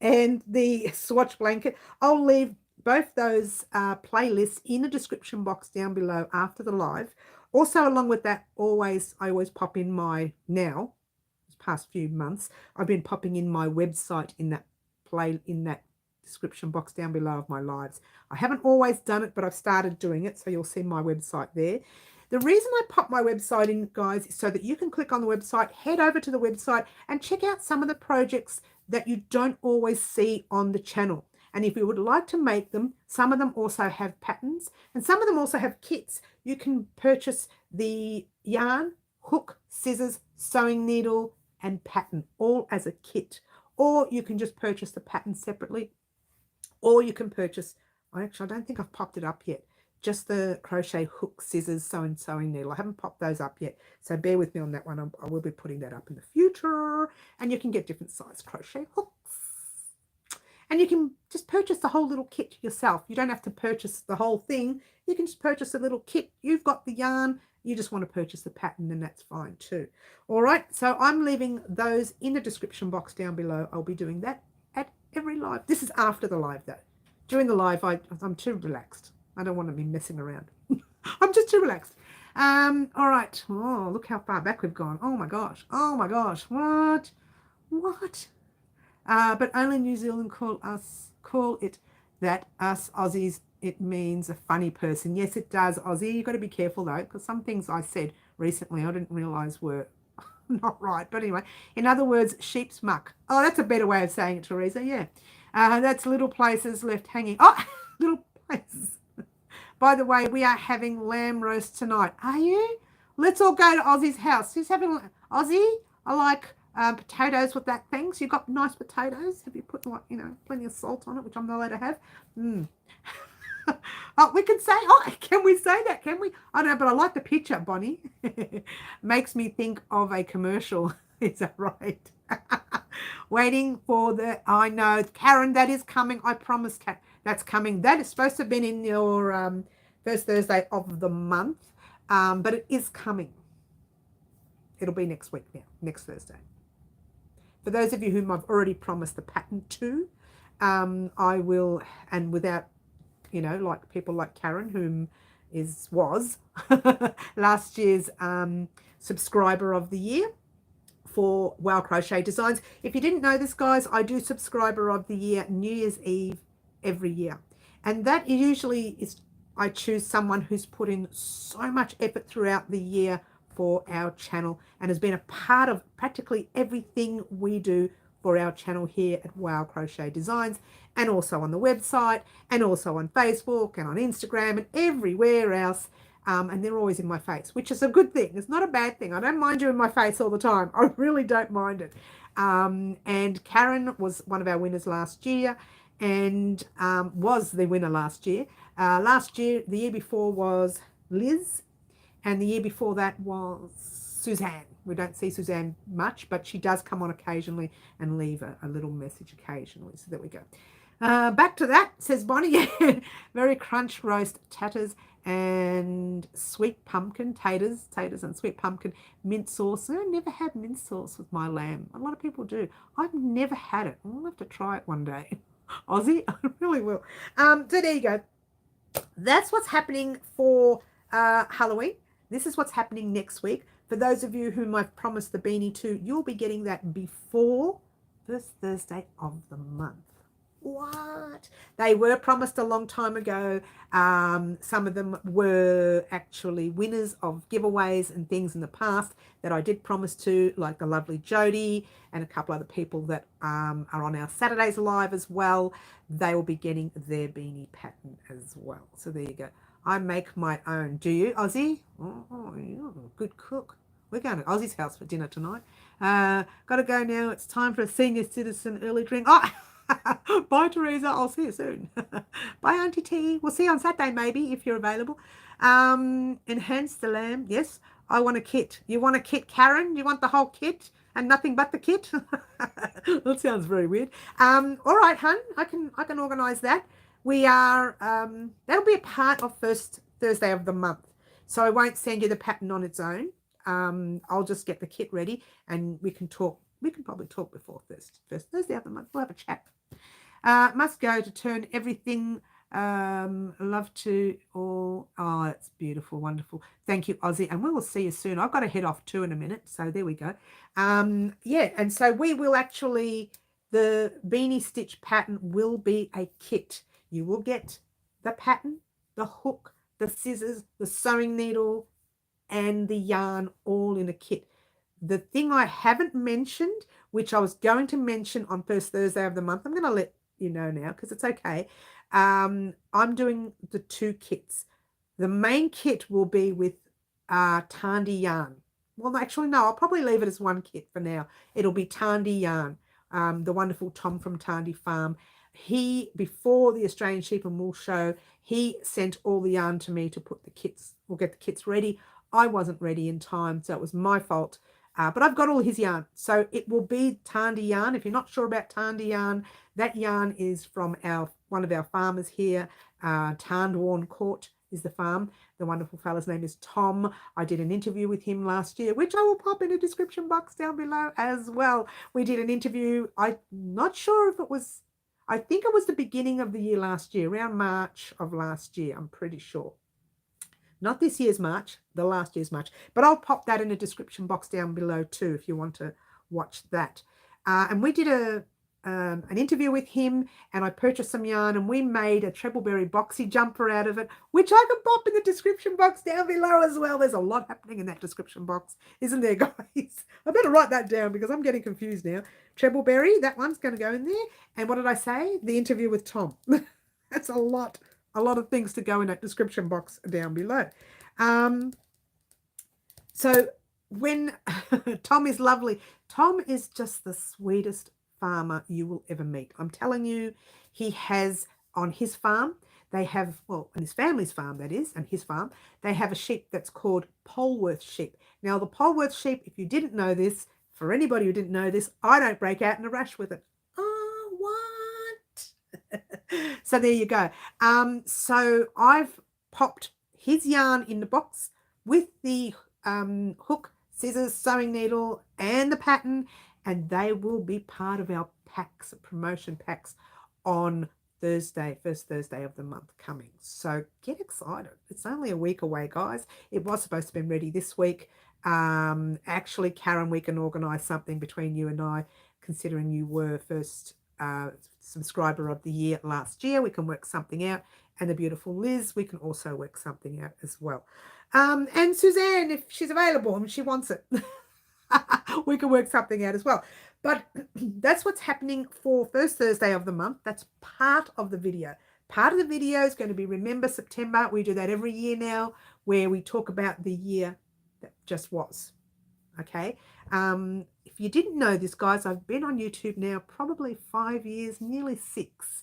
the swatch blanket. I'll leave both those playlists in the description box down below after the live. Also, along with that, I always pop in my this past few months, I've been popping in my website in that description box down below of my lives. I haven't always done it, but I've started doing it, so you'll see my website there. The reason I pop my website in, guys, is so that you can click on the website, head over to the website and check out some of the projects that you don't always see on the channel. And if you would like to make them, some of them also have patterns and some of them also have kits. You can purchase the yarn, hook, scissors, sewing needle and pattern all as a kit. Or you can just purchase the pattern separately. Or you can purchase, I don't think I've popped it up yet, just the crochet hook, scissors, sewing needle. I haven't popped those up yet, so bear with me on that one. I will be putting that up in the future. And you can get different size crochet hooks. And you can just purchase the whole little kit yourself. You don't have to purchase the whole thing. You can just purchase a little kit. You've got the yarn. You just want to purchase the pattern, and that's fine too. All right, so I'm leaving those in the description box down below. I'll be doing that at every live. This is after the live, though. During the live, I'm too relaxed. I don't want to be messing around. I'm just too relaxed. All right. Oh, look how far back we've gone. Oh my gosh. Oh my gosh. What? But only New Zealand call it that. Us Aussies, it means a funny person. Yes, it does, Aussie. You've got to be careful though, because some things I said recently I didn't realize were not right. But anyway, in other words, sheep's muck. Oh, that's a better way of saying it, Teresa. Yeah. That's little places left hanging. Oh, little places. By the way, we are having lamb roast tonight. Are you? Let's all go to Ozzy's house. Who's having Ozzy? I like potatoes with that thing. So you've got nice potatoes. Have you put, like, you know, plenty of salt on it, which I'm not allowed to have? Oh, we can say, oh, can we say that? Can we? I don't know, but I like the picture, Bonnie. Makes me think of a commercial. Is that right? Waiting for the, I know, Karen, that is coming. I promise, Kat, that's coming. That is supposed to have been in your first Thursday of the month, but it is coming. It'll be next week now, next Thursday. For those of you whom I've already promised the pattern to, I will, and without, you know, like people like Karen, whom was last year's subscriber of the year for Wow Crochet Designs. If you didn't know this, guys, I do subscriber of the year New Year's Eve every year. And that usually is, I choose someone who's put in so much effort throughout the year for our channel and has been a part of practically everything we do for our channel here at Wow Crochet Designs, and also on the website, and also on Facebook and on Instagram and everywhere else. And they're always in my face, which is a good thing. It's not a bad thing. I don't mind you in my face all the time. I really don't mind it. And Karen was one of our winners last year, and was the winner last year. Last year, the year before was Liz, and the year before that was Suzanne. We don't see Suzanne much, but she does come on occasionally and leave a little message occasionally. So there we go. Back to that, says Bonnie. Very crunch roast tatters and sweet pumpkin taters and sweet pumpkin mint sauce. I never had mint sauce with my lamb. A lot of people do. I've never had it. I'll have to try it one day. Aussie, I really will. So there you go. That's what's happening for Halloween. This is what's happening next week. For those of you whom I've promised the beanie to, you'll be getting that before first Thursday of the month. What? They were promised a long time ago. Some of them were actually winners of giveaways and things in the past that I did promise to, like the lovely Jody and a couple other people that are on our Saturdays Live as well. They will be getting their beanie pattern as well. So there you go. I make my own. Do you, Ozzy? Oh, you're a good cook. We're going to Ozzy's house for dinner tonight. Got to go now. It's time for a senior citizen early drink. Oh, bye, Teresa. I'll see you soon. Bye, Auntie T. We'll see you on Saturday, maybe, if you're available. Enhance the lamb. Yes, I want a kit. You want a kit, Karen? You want the whole kit and nothing but the kit? That sounds very weird. All right, hun. I can organise that. We are, that'll be a part of first Thursday of the month. So I won't send you the pattern on its own. I'll just get the kit ready and we can talk. We can probably talk before first Thursday of the month. We'll have a chat. Must go to turn everything. Love to all. Oh, that's beautiful. Wonderful. Thank you, Ozzy. And we will see you soon. I've got to head off too in a minute. So there we go. Yeah. And so we will actually, the beanie stitch pattern will be a kit. You will get the pattern, the hook, the scissors, the sewing needle, and the yarn all in a kit. The thing I haven't mentioned, which I was going to mention on first Thursday of the month, I'm going to let you know now because it's okay. I'm doing the two kits. The main kit will be with Tarndie yarn. Well, actually, no, I'll probably leave it as one kit for now. It'll be Tarndie yarn, the wonderful Tom from Tarndie Farm. He, before the Australian Sheep and Wool Show, he sent all the yarn to me to put the kits, we'll get the kits ready. I wasn't ready in time, so it was my fault. But I've got all his yarn. So it will be Tarndie yarn. If you're not sure about Tarndie yarn, that yarn is from one of our farmers here. Tarndwarn Court is the farm. The wonderful fella's name is Tom. I did an interview with him last year, which I will pop in a description box down below as well. We did an interview. I'm not sure if it was, I think it was the beginning of the year last year, around March of last year, I'm pretty sure. Not this year's March, the last year's March. But I'll pop that in a description box down below too if you want to watch that. And we did an interview with him, and I purchased some yarn, and we made a Trebleberry Boxy jumper out of it, which I can pop in the description box down below as well. There's a lot happening in that description box, isn't there, guys? I better write that down because I'm getting confused now. Trebleberry, that one's going to go in there. And what did I say? The interview with Tom. That's a lot of things to go in that description box down below. So when Tom is lovely, Tom is just the sweetest farmer you will ever meet. I'm telling you, he has on his farm, they have, well, on his family's farm, that is, and his farm, they have a sheep that's called Polworth sheep. Now, the Polworth sheep, if you didn't know this, for anybody who didn't know this, I don't break out in a rush with it. Oh, what? So there you go. So I've popped his yarn in the box with the hook, scissors, sewing needle, and the pattern, and they will be part of our packs, promotion packs on Thursday, first Thursday of the month coming. So get excited. It's only a week away, guys. It was supposed to be ready this week. Actually, Karen, we can organise something between you and I, considering you were first subscriber of the year last year. We can work something out. And the beautiful Liz, we can also work something out as well. And Suzanne, if she's available and she wants it, we can work something out as well. But that's what's happening for first Thursday of the month. That's part of the video. Part of the video is going to be Remember September. We do that every year now, where we talk about the year that just was. Okay. If you didn't know this, guys, I've been on YouTube now probably 5 years, nearly 6.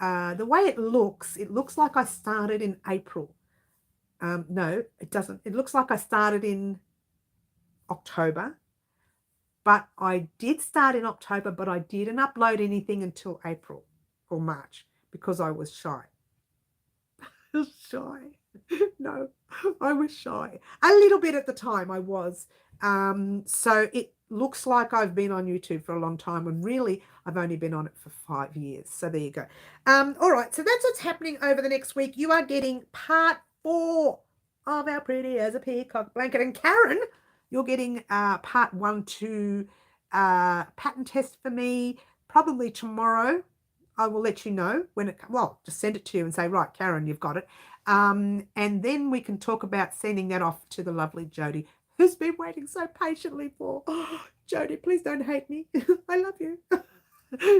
The way it looks like I started in April. No, it doesn't. It looks like I started in October, but I did start in October, but I didn't upload anything until April or March because I was shy. No, I was shy. A little bit at the time I was. So it looks like I've been on YouTube for a long time when really I've only been on it for 5 years. So there you go. All right, so that's what's happening over the next week. You are getting part 4 of our Pretty as a Peacock blanket. And Karen, you're getting part 1 to pattern test for me probably tomorrow. I will let you know when it, well, just send it to you and say, right, Karen, you've got it. And then we can talk about sending that off to the lovely Jody, who's been waiting so patiently for. Oh, Jody, please don't hate me. I love you.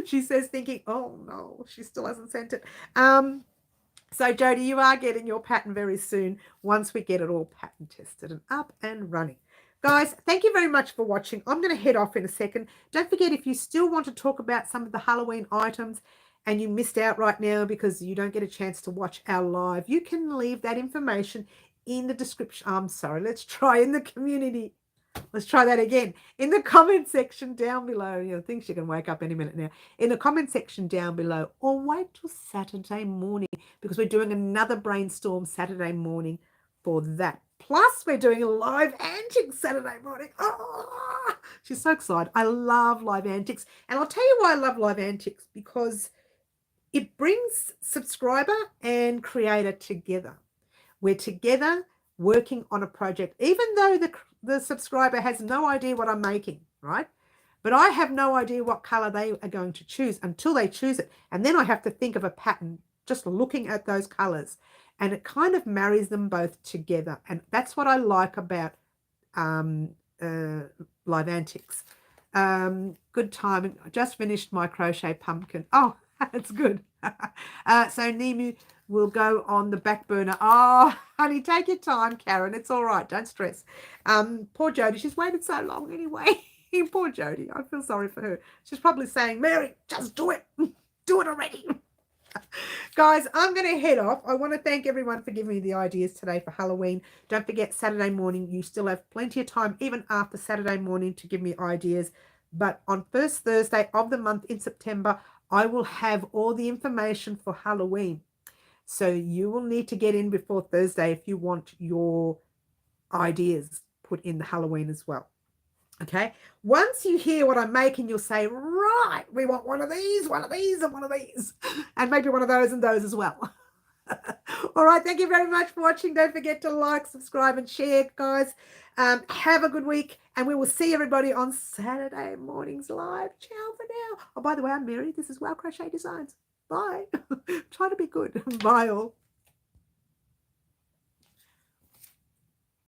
She says, thinking, oh no, she still hasn't sent it. So Jody, you are getting your pattern very soon once we get it all pattern tested and up and running. Guys, thank you very much for watching. I'm going to head off in a second. Don't forget, if you still want to talk about some of the Halloween items and you missed out right now because you don't get a chance to watch our live, you can leave that information in the description. I'm sorry, let's try in the community. Let's try that again. In the comment section down below. You know, thinks you can wake up any minute now. In the comment section down below, or wait till Saturday morning because we're doing another brainstorm Saturday morning for that. Plus, we're doing a live antics Saturday morning. Oh, she's so excited. I love live antics. And I'll tell you why I love live antics, because it brings subscriber and creator together. We're together working on a project, even though the subscriber has no idea what I'm making, right? But I have no idea what color they are going to choose until they choose it. And then I have to think of a pattern just looking at those colors. And it kind of marries them both together. And that's what I like about live antics. Good timing. I just finished my crochet pumpkin. Oh, that's good. So Nemu will go on the back burner. Oh, honey, take your time, Karen. It's all right. Don't stress. Poor Jody. She's waited so long anyway. Poor Jody. I feel sorry for her. She's probably saying, Mary, just do it. Do it already. Guys, I'm going to head off. I want to thank everyone for giving me the ideas today for Halloween. Don't forget, Saturday morning, you still have plenty of time, even after Saturday morning, to give me ideas. But on first Thursday of the month in September, I will have all the information for Halloween. So you will need to get in before Thursday if you want your ideas put in the Halloween as well. Okay, once you hear what I'm making, you'll say, right, we want one of these, and one of these, and maybe one of those and those as well. All right, thank you very much for watching. Don't forget to like, subscribe, and share, guys. Have a good week, and we will see everybody on Saturday mornings live. Ciao for now. Oh, by the way, I'm Mary. This is Wow Crochet Designs. Bye. Try to be good. Bye all.